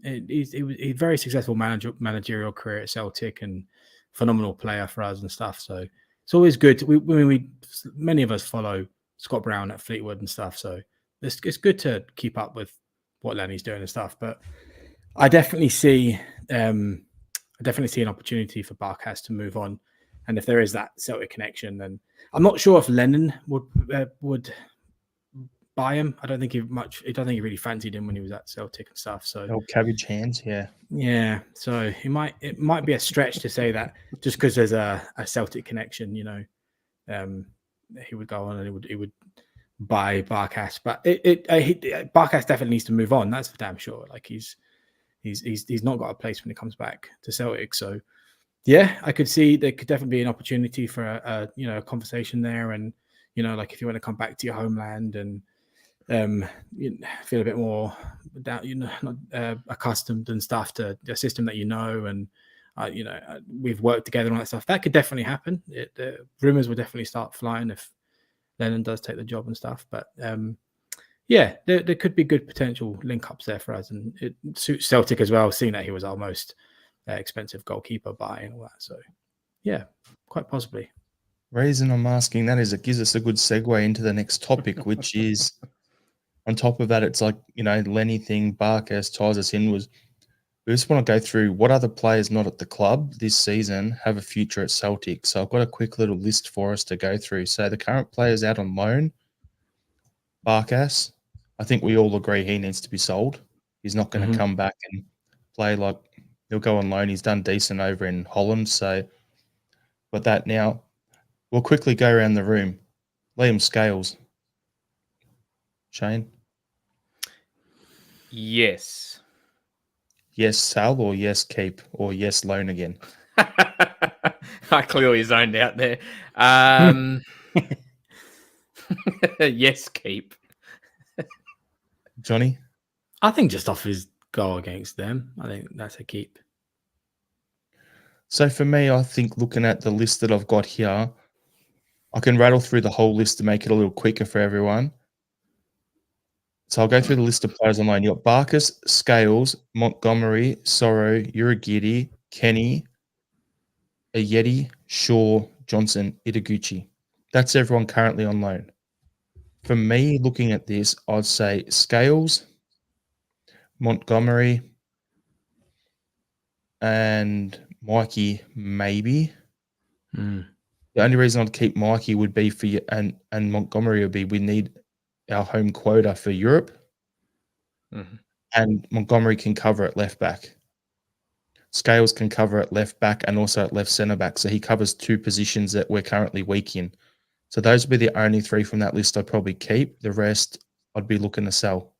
C: he's very successful managerial career at Celtic and phenomenal player for us and stuff. So it's always good. Many of us follow Scott Brown at Fleetwood and stuff. So it's good to keep up with what Lenny's doing and stuff. But I definitely see an opportunity for Barkas to move on. And if there is that Celtic connection, then I'm not sure if Lennon would buy him. I don't think he really fancied him when he was at Celtic and stuff. So
A: cabbage hands, yeah.
C: Yeah. So it might be a stretch to say that just because there's a Celtic connection, he would go on and he would buy Barkas. But Barkas definitely needs to move on. That's for damn sure. Like he's not got a place when he comes back to Celtic. So yeah, I could see there could definitely be an opportunity for a conversation there, and like if you want to come back to your homeland and feel a bit more not accustomed and stuff to the system that and we've worked together and all that stuff. That could definitely happen. The rumors will definitely start flying if Lennon does take the job and stuff. But there could be good potential link ups there for us, and it suits Celtic as well, seeing that he was our most expensive goalkeeper buy and all that. So yeah, quite possibly.
A: Reason I'm asking that is it gives us a good segue into the next topic, which is on top of that, it's like, Lenny thing, Barkas ties us in, we just want to go through what other players not at the club this season have a future at Celtic. So I've got a quick little list for us to go through. So the current players out on loan, Barkas, I think we all agree he needs to be sold. He's not going to come back and play like he'll go on loan. He's done decent over in Holland. So, but that now, we'll quickly go around the room. Liam Scales. Shane?
B: Yes.
A: Yes, sell, or yes, keep, or yes, loan again?
B: I clearly zoned out there. Yes, keep.
A: Johnny?
C: I think just off his goal against them, I think that's a keep.
A: So for me, I think looking at the list that I've got here, I can rattle through the whole list to make it a little quicker for everyone. So I'll go through the list of players on loan. You've got Barkas, Scales, Montgomery, Sorrow, Uragiri, Kenny, Ayeti, Shaw, Johnson, Itaguchi. That's everyone currently on loan. For me, looking at this, I'd say Scales, Montgomery, and Mikey, maybe. The only reason I'd keep Mikey would be for you, and Montgomery would be we need our home quota for Europe, and Montgomery can cover at left back. Scales can cover at left back and also at left centre back, so he covers two positions that we're currently weak in. So those would be the only three from that list I'd probably keep. The rest I'd be looking to sell.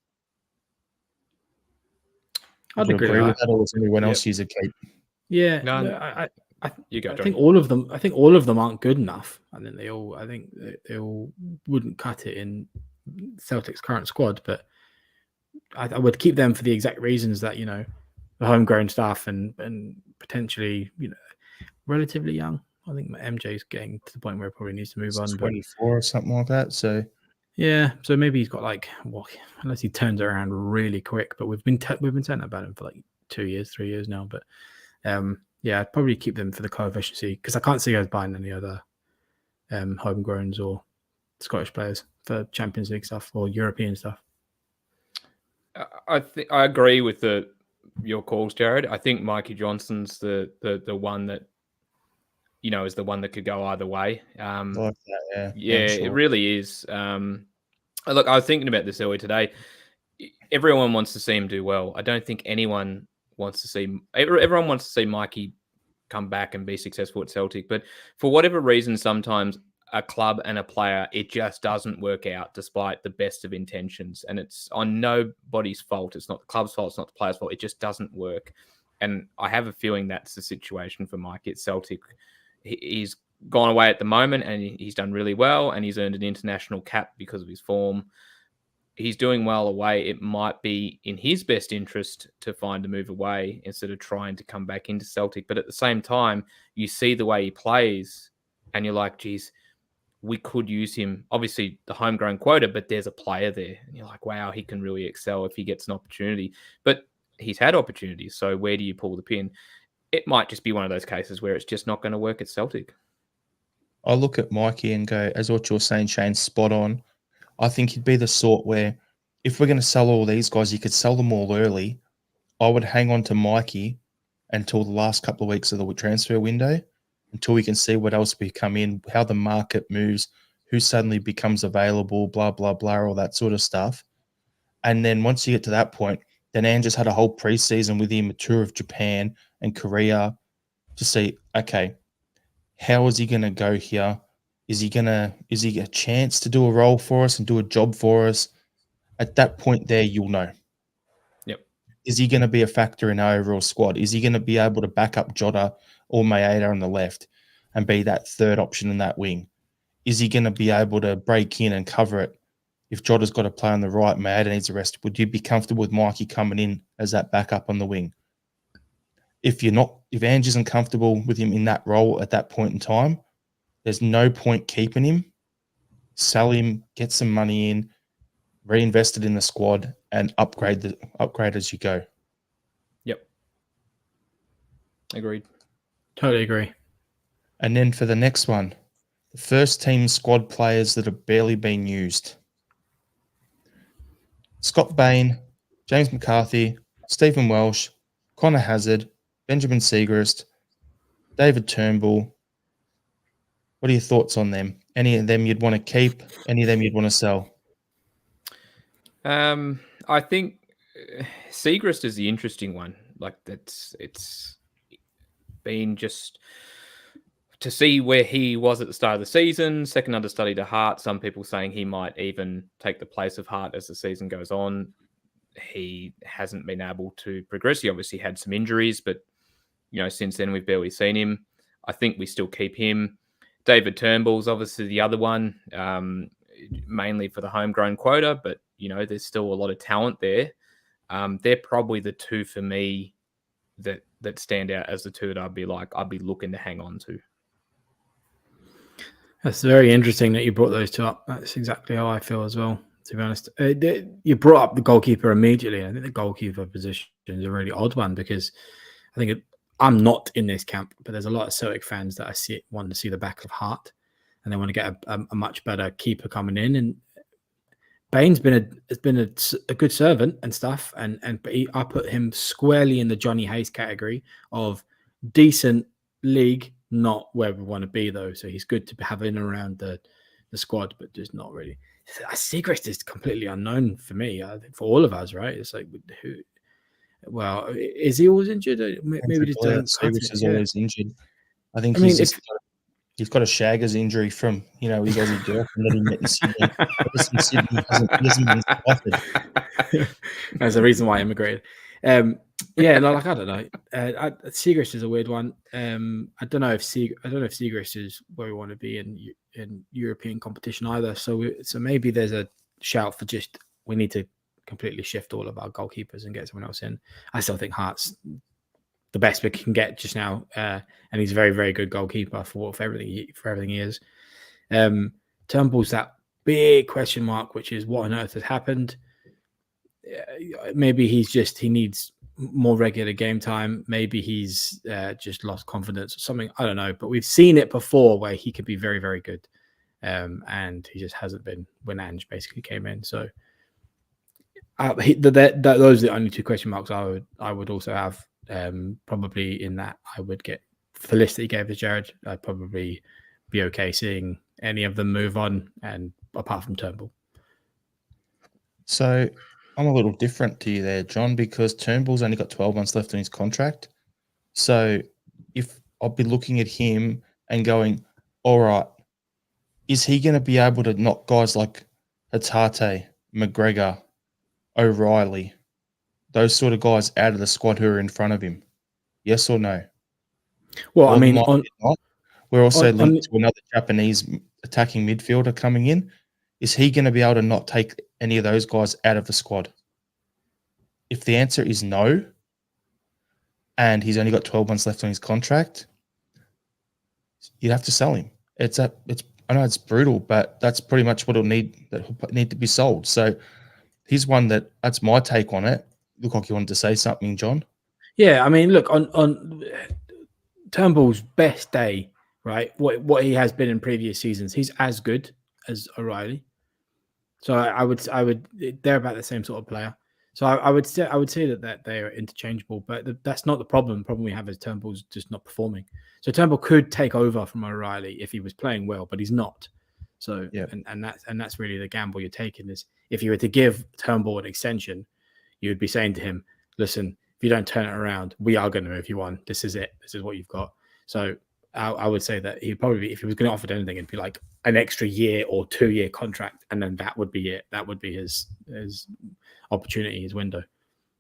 C: I'd agree with
A: that, or is anyone else use a keep?
C: Yeah,
B: no, you go.
C: I think all of them. I think all of them aren't good enough. I think they all wouldn't cut it in Celtic's current squad. But I would keep them for the exact reasons that the homegrown stuff and potentially relatively young. I think MJ's getting to the point where he probably needs to move on.
A: 24 or something like that. So
C: yeah, so maybe he's got unless he turns around really quick. But we've been saying about him for like 2 years, 3 years now. But yeah, I'd probably keep them for the co-efficiency because I can't see us buying any other homegrowns or Scottish players for Champions League stuff or European stuff.
B: I agree with your calls, Jared. I think Mikey Johnson's the one that is the one that could go either way.
A: like that,
B: yeah,
A: sure.
B: It really is. Look, I was thinking about this earlier today. Everyone wants to see him do well. I don't think anyone wants to see. Everyone wants to see Mikey come back and be successful at Celtic, but for whatever reason, sometimes a club and a player, it just doesn't work out despite the best of intentions. And it's on nobody's fault. It's not the club's fault. It's not the player's fault. It just doesn't work. And I have a feeling that's the situation for Mike at Celtic. He's gone away at the moment, and he's done really well, and he's earned an international cap because of his form. He's doing well away. It might be in his best interest to find a move away instead of trying to come back into Celtic. But at the same time, you see the way he plays, and you're like, geez, we could use him. Obviously, the homegrown quota, but there's a player there. And you're like, wow, he can really excel if he gets an opportunity. But he's had opportunities. So where do you pull the pin? It might just be one of those cases where it's just not going to work at Celtic.
A: I look at Mikey and go, as what you're saying, Shane, spot on. I think he'd be the sort where if we're going to sell all these guys, you could sell them all early. I would hang on to Mikey until the last couple of weeks of the transfer window, until we can see what else we come in, how the market moves, who suddenly becomes available, blah, blah, blah, all that sort of stuff. And then once you get to that point, then Ange just had a whole preseason with him, a tour of Japan and Korea to see, okay, how is he going to go here? Is he a chance to do a role for us and do a job for us? At that point there, you'll know.
B: Yep.
A: Is he going to be a factor in our overall squad? Is he going to be able to back up Jota or Maeda on the left and be that third option in that wing? Is he going to be able to break in and cover it? If Jota's got to play on the right, Maeda needs a rest. Would you be comfortable with Mikey coming in as that backup on the wing? If Ange isn't comfortable with him in that role at that point in time, there's no point keeping him. Sell him, get some money in, reinvest it in the squad, and upgrade as you go.
B: Yep. Agreed.
C: Totally agree.
A: And then for the next one, the first team squad players that have barely been used. Scott Bain, James McCarthy, Stephen Welsh, Connor Hazard, Benjamin Siegrist, David Turnbull. What are your thoughts on them? Any of them you'd want to keep? Any of them you'd want to sell?
B: I think Siegrist is the interesting one. Like it's been just to see where he was at the start of the season, second understudy to Hart. Some people saying he might even take the place of Hart as the season goes on. He hasn't been able to progress. He obviously had some injuries, but since then we've barely seen him. I think we still keep him. David Turnbull's obviously the other one, mainly for the homegrown quota, but there's still a lot of talent there. They're probably the two for me that stand out as the two that I'd be looking to hang on to.
C: That's very interesting that you brought those two up. That's exactly how I feel as well, to be honest. You brought up the goalkeeper immediately. I think the goalkeeper position is a really odd one because I think I'm not in this camp, but there's a lot of Celtic fans that want to see the back of Hart, and they want to get a much better keeper coming in. And Bain's has been a good servant and stuff, but I put him squarely in the Johnny Hayes category of decent league, not where we want to be though. So he's good to have in around the squad, but just not really. Siegrist is completely unknown for me. I think for all of us, right? It's like who. Well, is he always injured? Maybe just doesn't cut
A: Siegrist
C: it.
A: is always injured. I think he's got a Shaggers injury from his Aussie girlfriend that he met in Sydney. Ever since Sydney, he hasn't been spotted.
C: That's the reason why I immigrated. I don't know. Siegrist is a weird one. I don't know if Siegrist is where we want to be in European competition either. So maybe there's a shout for just we need to completely shift all of our goalkeepers and get someone else in. I still think Hart's the best we can get just now, and he's a very, very good goalkeeper for everything he is. Turnbull's that big question mark, which is what on earth has happened. Maybe he needs more regular game time. Maybe he's just lost confidence or something. I don't know, but we've seen it before where he could be very, very good, and he just hasn't been when Ange basically came in. So those are the only two question marks I would also have. Probably in that I would get for the list that you gave us, Jared. I'd probably be okay seeing any of them move on, and apart from Turnbull.
A: So I'm a little different to you there, John, because Turnbull's only got 12 months left on his contract. So if I'll be looking at him and going, all right, is he going to be able to knock guys like Hatate, McGregor, O'Reilly, those sort of guys out of the squad who are in front of him? Yes or no?
C: Well,
A: or
C: I mean,
A: We're also
C: On-
A: linked to another Japanese attacking midfielder coming in. Is he going to be able to not take any of those guys out of the squad? If the answer is no, and he's only got 12 months left on his contract, you'd have to sell him. I know it's brutal, but that's pretty much what'll need to be sold. So he's one that's my take on it. Look like you wanted to say something, John.
C: Yeah, I mean, look, on Turnbull's best day, right? What he has been in previous seasons, he's as good as O'Reilly. So I would they're about the same sort of player. So I would say that they are interchangeable, but that's not the problem. The problem we have is Turnbull's just not performing. So Turnbull could take over from O'Reilly if he was playing well, but he's not. So
A: Yeah.
C: and that's really the gamble you're taking. Is if you were to give Turnbull an extension, you would be saying to him, listen, if you don't turn it around, we are going to move you on. This is it. This is what you've got. So I would say that he'd probably be, if he was going to offer anything, it'd be like an extra year or 2-year contract, and then that would be it. That would be his opportunity, his window.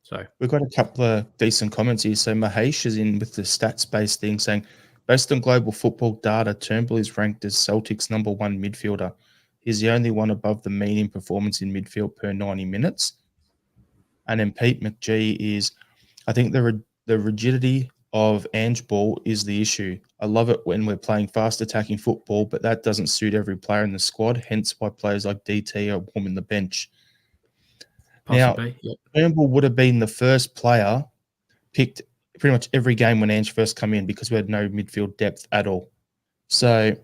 C: So
A: we've got a couple of decent comments here. So Mahesh is in with the stats-based thing saying, based on global football data, Turnbull is ranked as Celtic's #1 midfielder. He's the only one above the mean in performance in midfield per 90 minutes. And then Pete McGee is, I think the rigidity of Ange ball is the issue. I love it when we're playing fast attacking football, but that doesn't suit every player in the squad, hence why players like DT are warming the bench.
C: possibly,
A: Now, Turnbull would have been the first player picked pretty much every game when Ange first come in because we had no midfield depth at all. So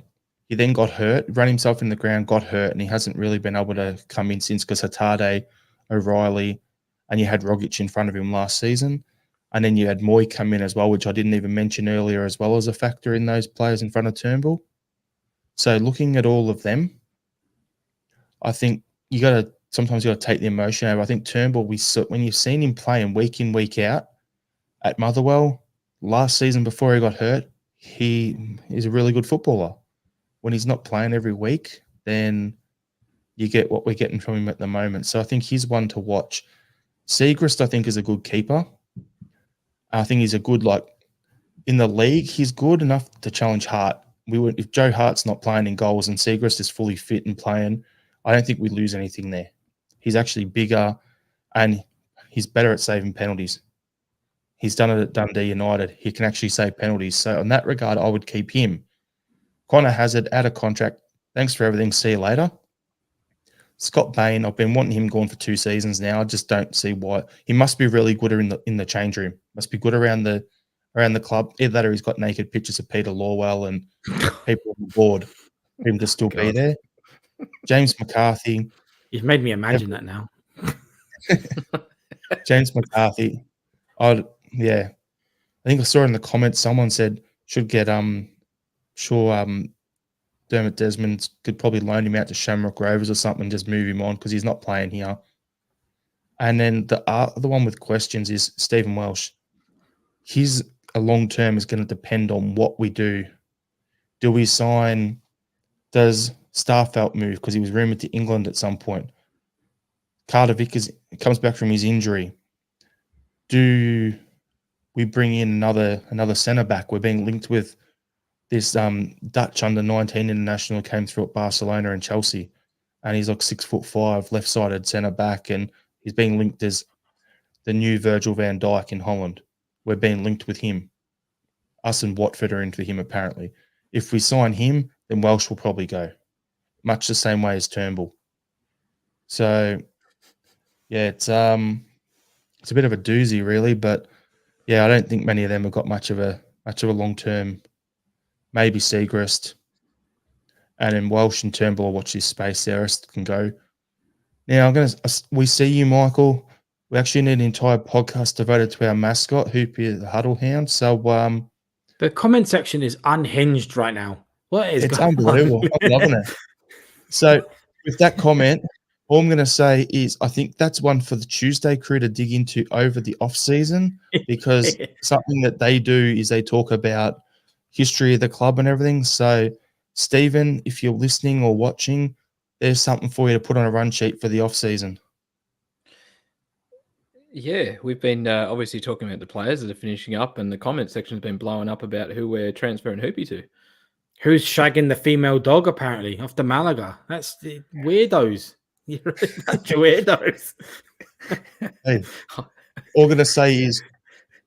A: he then got hurt, ran himself in the ground, got hurt, and he hasn't really been able to come in since because Hatade, O'Reilly, and you had Rogic in front of him last season. And then you had Moy come in as well, which I didn't even mention earlier, as well as a factor in those players in front of Turnbull. So looking at all of them, I think sometimes you got to take the emotion out. I think Turnbull, when you've seen him playing week in, week out at Motherwell last season before he got hurt, he is a really good footballer. When he's not playing every week, then you get what we're getting from him at the moment. So I think he's one to watch. Siegrist, I think, is a good keeper. I think he's a good, in the league, he's good enough to challenge Hart. If Joe Hart's not playing in goals and Siegrist is fully fit and playing, I don't think we lose anything there. He's actually bigger and he's better at saving penalties. He's done it at Dundee United. He can actually save penalties. So in that regard, I would keep him. Connor Hazard out of contract. Thanks for everything. See you later. Scott Bain, I've been wanting him gone for 2 seasons now. I just don't see why. He must be really good in the change room. Must be good around the club. Either that or he's got naked pictures of Peter Lawwell and people on the board for him to still be there. James McCarthy.
C: You've made me imagine that now.
A: James McCarthy. I think I saw in the comments someone said should get Dermot Desmond could probably loan him out to Shamrock Rovers or something, just move him on because he's not playing here. And then the other one with questions is Stephen Welsh. His long term is going to depend on what we do. Do we sign? Does Starfelt move because he was rumoured to England at some point? Carter Vickers comes back from his injury. Do we bring in another centre back? We're being linked with this Dutch under-19 international who came through at Barcelona and Chelsea, and he's like 6'5", left-sided centre back, and he's being linked as the new Virgil van Dijk in Holland. We're being linked with him. Us and Watford are into him apparently. If we sign him, then Welsh will probably go, much the same way as Turnbull. So yeah, it's a bit of a doozy really, but yeah, I don't think many of them have got much of a long-term. Maybe Siegrist, and then Welsh and Turnbull will watch this space there. Rest can go. Now, we see you, Michael. We actually need an entire podcast devoted to our mascot, Hoopy the Huddle Hound. So,
C: the comment section is unhinged right now. What is
A: it's
C: going
A: unbelievable.
C: on?
A: I'm loving it. So, with that comment, all I'm going to say is I think that's one for the Tuesday crew to dig into over the off season, because something that they do is they talk about history of the club and everything. So, Stephen, if you're listening or watching, there's something for you to put on a run sheet for the off season.
B: Yeah, we've been obviously talking about the players that are finishing up, and the comment section has been blowing up about who we're transferring Hoopy to.
C: Who's shagging the female dog? Apparently, off the Malaga. That's the weirdos. You're a bunch of weirdos.
A: Hey, all I'm gonna say is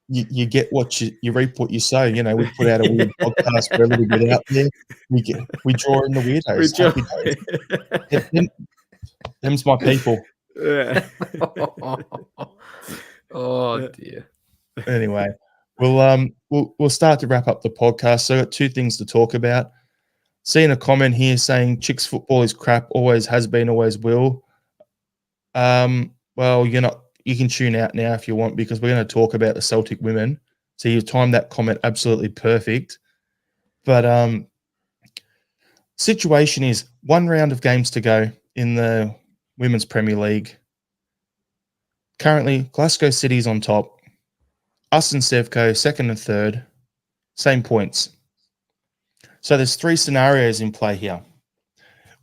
A: you get what you reap what you sow. You know, we put out a weird podcast for a little bit out there. We draw in the weirdos. Happy days. Them's my people.
B: Oh dear.
A: Anyway, we'll start to wrap up the podcast. So I got two things to talk about. Seeing a comment here saying Chicks football is crap, always has been, always will. Well, you can tune out now if you want, because we're going to talk about the Celtic women. So you timed that comment absolutely perfect. But situation is 1 round of games to go in the Women's Premier League. Currently, Glasgow City's on top. Us and Sevco, second and third, same points. So there's 3 scenarios in play here.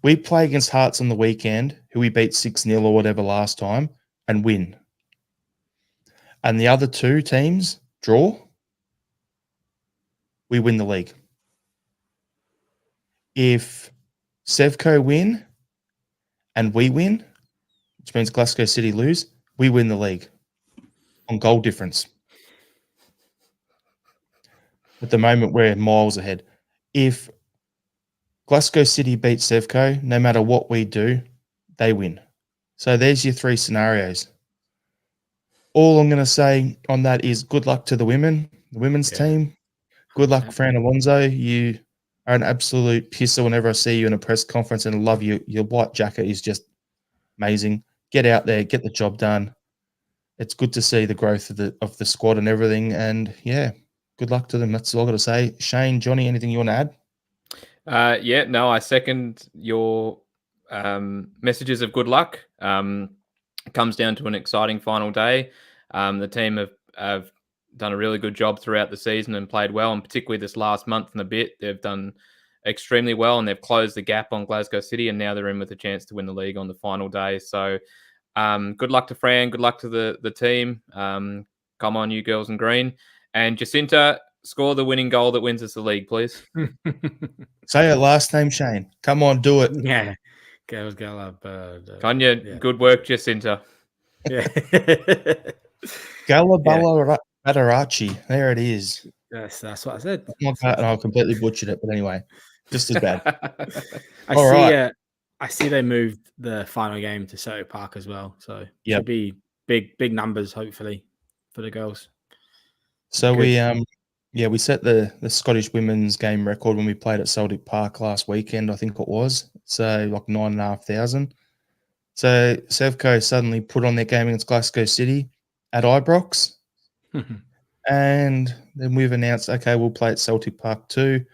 A: We play against Hearts on the weekend, who we beat 6-0 or whatever last time, and win. And the other 2 teams draw, we win the league. If Sevco win and we win, which means Glasgow City lose, we win the league on goal difference. At the moment, we're miles ahead. If Glasgow City beats Sevco, no matter what we do, they win. So there's your 3 scenarios. All I'm going to say on that is good luck to the women's team. Good luck, Fran Alonso. You are an absolute pisser whenever I see you in a press conference, and I love you. Your white jacket is just amazing. Get out there, get the job done. It's good to see the growth of the squad and everything. And yeah, good luck to them. That's all I've got to say. Shane, Johnny, anything you want to add?
B: I second your messages of good luck. It comes down to an exciting final day. The team have done a really good job throughout the season and played well, and particularly this last month and a bit, they've done extremely well, and they've closed the gap on Glasgow City, and now they're in with a chance to win the league on the final day. So good luck to Fran, good luck to the team. Come on, you girls in green. And Jacinta, score the winning goal that wins us the league, please.
A: Say her last name, Shane. Come on, do it.
C: Yeah. Girls go up.
B: Kanya, good work, Jacinta.
C: Yeah.
A: Galabala Batarachi. There it is.
C: Yes, that's what I said.
A: I completely butchered it, but anyway, just as bad.
C: I see they moved the final game to Celtic Park as well, so should be big numbers hopefully for the girls.
A: So good. We set the Scottish women's game record when we played at Celtic Park last weekend, I think it was. So like 9,500. So Sevco suddenly put on their game against Glasgow City at Ibrox. And then we've announced, okay, we'll play at Celtic Park too.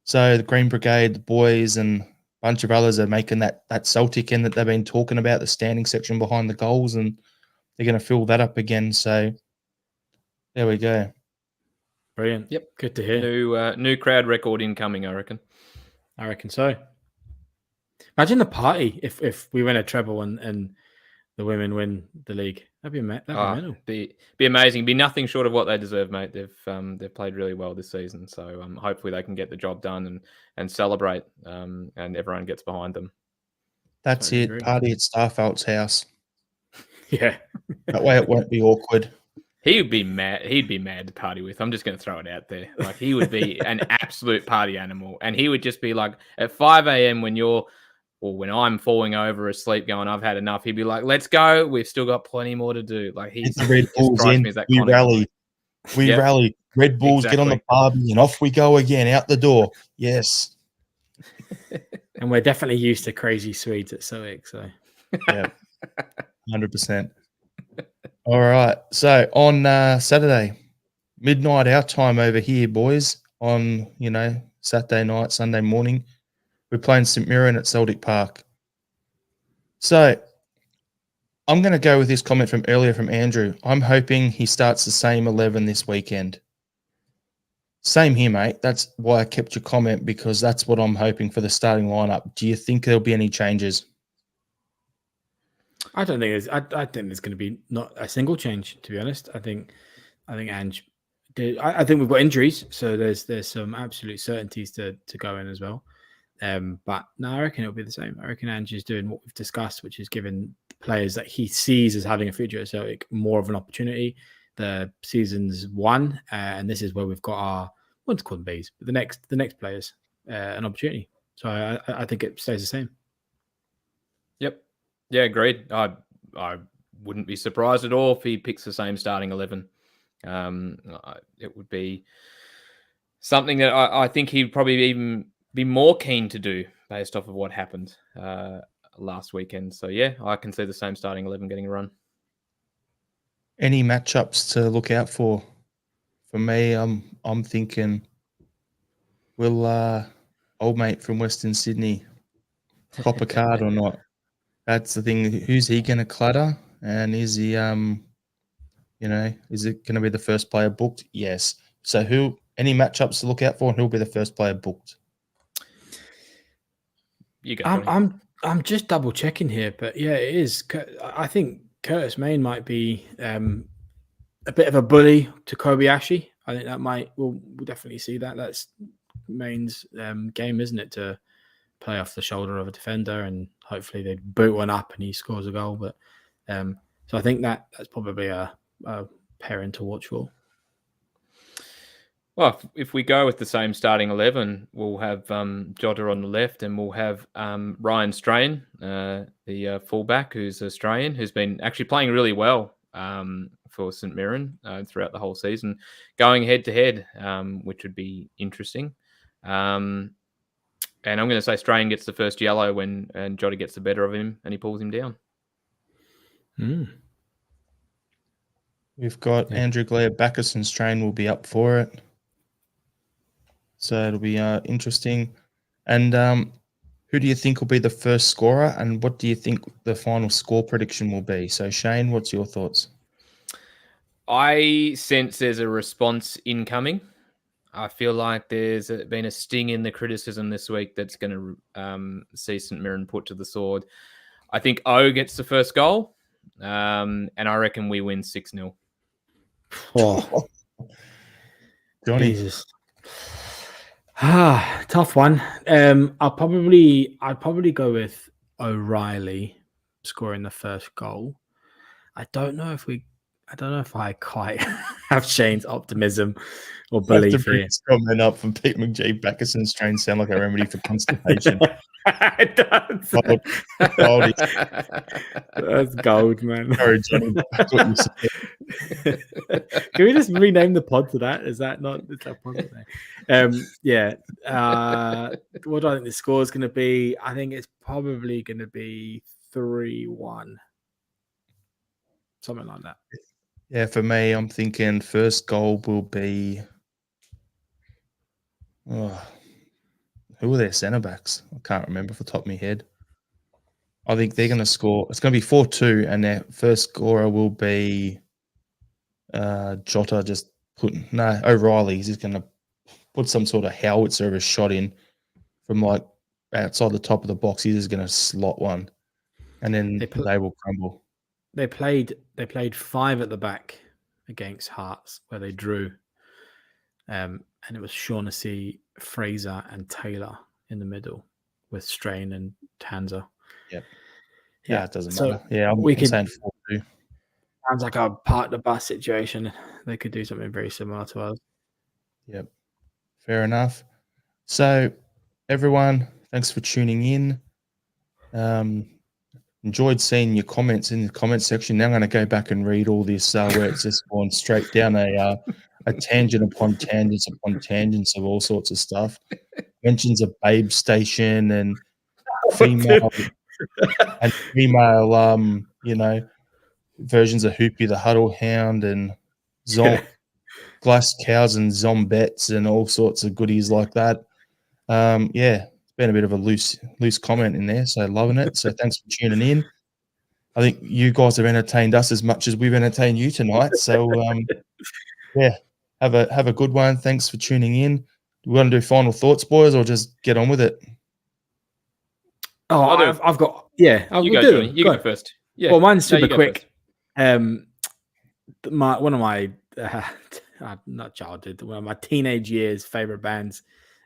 A: So the Green Brigade, the boys, and a bunch of others are making that Celtic end that they've been talking about, the standing section behind the goals, and they're going to fill that up again. So there we go.
C: Brilliant. Yep. Good to hear.
B: New crowd record incoming, I reckon.
C: I reckon so. Imagine the party if we win a treble and the women win the league. That'd be mental.
B: Be amazing. Be nothing short of what they deserve, mate. They've played really well this season, so hopefully they can get the job done and celebrate, and everyone gets behind them.
A: That's it. Party at Starfelt's house.
C: Yeah,
A: that way it won't be awkward.
B: He would be mad. He'd be mad to party with. I'm just going to throw it out there. Like, he would be an absolute party animal, and he would just be like at 5 a.m. when I'm falling over asleep going, I've had enough. He'd be like, let's go. We've still got plenty more to do. Like, he's
A: Red Bulls in. We rally. We rally. Red Bulls get on the barbie and off we go again out the door. Yes.
C: And we're definitely used to crazy Swedes at Celtic. So
A: yeah, 100%. All right. So on Saturday, midnight our time over here, boys, on, Saturday night, Sunday morning, we're playing St Mirren at Celtic Park. So I'm going to go with this comment from earlier from Andrew. I'm hoping he starts the same 11 this weekend. Same here, mate. That's why I kept your comment, because that's what I'm hoping for the starting lineup. Do you think there'll be any changes?
C: I don't think I think there's going to be not a single change, to be honest. I think Ange I think we've got injuries, so there's some absolute certainties to go in as well. But no, I reckon it'll be the same. I reckon Andrew's doing what we've discussed, which is giving players that he sees as having a future at Celtic more of an opportunity. The season's won, and this is where we've got our what's called Bs, but the next players an opportunity. So I think it stays the same.
B: Yep. Yeah, agreed. I wouldn't be surprised at all if he picks the same starting 11. It would be something that I think he'd probably even be more keen to do based off of what happened last weekend. So yeah, I can see the same starting 11 getting a run.
A: Any matchups to look out for? For me, I'm thinking, will old mate from Western Sydney cop a card or not? That's the thing. Who's he going to clutter? And is he, is it going to be the first player booked? Yes. So any matchups to look out for, and who'll be the first player booked?
B: You go.
C: I'm just double checking here, but yeah, it is. I think Curtis Main might be a bit of a bully to Kobayashi. I think that we'll definitely see that. That's Main's game, isn't it? To play off the shoulder of a defender, and hopefully they boot one up and he scores a goal. But so I think that's probably a pairing to watch for.
B: Well, if we go with the same starting 11, we'll have Jota on the left, and we'll have Ryan Strain, the fullback, who's Australian, who's been actually playing really well for St Mirren throughout the whole season, going head to head, which would be interesting. And I'm going to say Strain gets the first yellow and Jota gets the better of him and he pulls him down.
A: We've got Andrew Blair, Bacchus and Strain will be up for it. So it'll be interesting. And who do you think will be the first scorer, and what do you think the final score prediction will be? So Shane, what's your thoughts?
B: I sense there's a response incoming. I feel like there's been a sting in the criticism this week that's going to see St Mirren put to the sword. I think O gets the first goal, and I reckon we win 6-0.
C: Oh,
A: Johnny.
C: Jesus. Tough one. I'd probably go with O'Reilly scoring the first goal. I don't know if I quite have Shane's optimism or belief here.
A: Comment up from Pete McGee. Bacchus and Strain sound like a remedy for constipation.
C: It does. That's gold, man.
A: Sorry, Johnny. That's what you said.
C: Can we just rename the pod to that? Is that positive? Yeah. What do I think the score is going to be? I think it's probably going to be 3-1. Something like that.
A: Yeah, for me, I'm thinking first goal will be. Who are their centre backs? I can't remember off the top of my head. I think they're going to score. It's going to be 4-2, and their first scorer will be Jota. O'Reilly. He's just going to put some sort of howitzer of a shot in from like outside the top of the box. He's just going to slot one, and then they will crumble.
C: They played 5 at the back against Hearts, where they drew, and it was Shaughnessy, Fraser, and Taylor in the middle with Strain and Tanzer.
A: Yep. Yeah, it doesn't matter. Yeah, I'm saying 4-2.
C: Sounds like a part the bus situation. They could do something very similar to us.
A: Yep. Fair enough. So, everyone, thanks for tuning in. Enjoyed seeing your comments in the comment section. Now I'm going to go back and read all this where it's just gone straight down a tangent upon tangents upon tangents of all sorts of stuff. Mentions of Babe Station and female versions of Hoopy the Huddle Hound and Glass Cows and Zombettes and all sorts of goodies like that. It's been a bit of a loose comment in there, so loving it. So thanks for tuning in. I think you guys have entertained us as much as we've entertained you tonight. So have a good one. Thanks for tuning in. Do we want to do final thoughts, boys, or just get on with it?
C: Oh, I've got. Yeah,
B: you go, Johnny. You go first. Yeah.
C: Well, mine's super quick. One of my not childhood, one of my teenage years favorite bands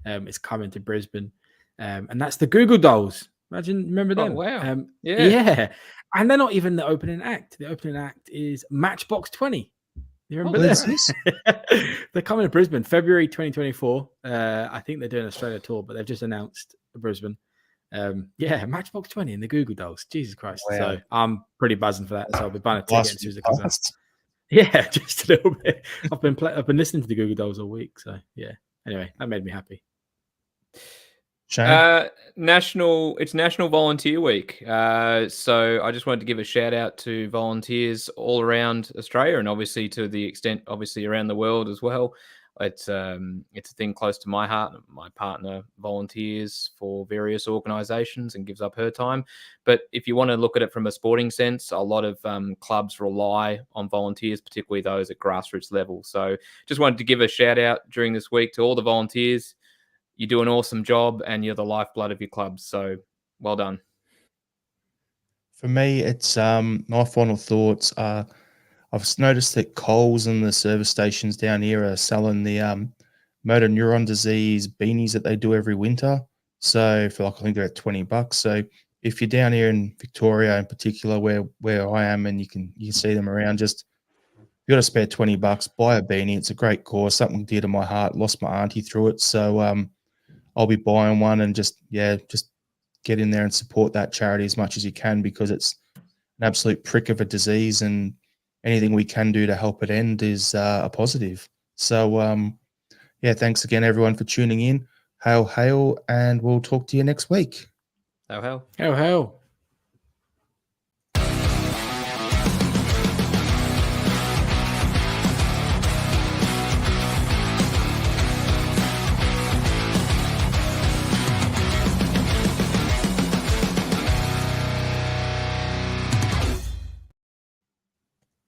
C: is coming to Brisbane, and that's the Google Dolls. Remember them?
B: Oh, wow. Yeah.
C: Yeah, and they're not even the opening act. The opening act is Matchbox 20. You remember
A: where's
C: this?
A: this?
C: They're coming to Brisbane, February 2024. I think they're doing an Australia tour, but they've just announced Brisbane. Yeah, Matchbox 20 and the Google Dolls. Jesus Christ.
A: Wow.
C: So I'm pretty buzzing for that. So I'll be buying a ticket as soon as it comes out.
A: Blast.
C: Yeah, just a little bit. I've been listening to the Google Dolls all week. So yeah. Anyway, that made me happy.
A: Shane?
B: It's National Volunteer Week. So I just wanted to give a shout out to volunteers all around Australia, and obviously to the extent, obviously around the world as well. It's a thing close to my heart. My partner volunteers for various organisations and gives up her time. But if you want to look at it from a sporting sense, a lot of clubs rely on volunteers, particularly those at grassroots level. So just wanted to give a shout out during this week to all the volunteers. You do an awesome job and you're the lifeblood of your club. So well done.
A: For me, it's my final thoughts are I've noticed that Coles and the service stations down here are selling the motor neuron disease beanies that they do every winter. So for like, I think they're at $20. So if you're down here in Victoria in particular, where I am, and you can see them around, just you got to spare $20, buy a beanie. It's a great cause, something dear to my heart. Lost my auntie through it. So I'll be buying one and just get in there and support that charity as much as you can, because it's an absolute prick of a disease, and anything we can do to help it end is a positive. So, thanks again, everyone, for tuning in. Hail, hail, and we'll talk to you next week.
B: Hail, hail.
C: Hail, hail.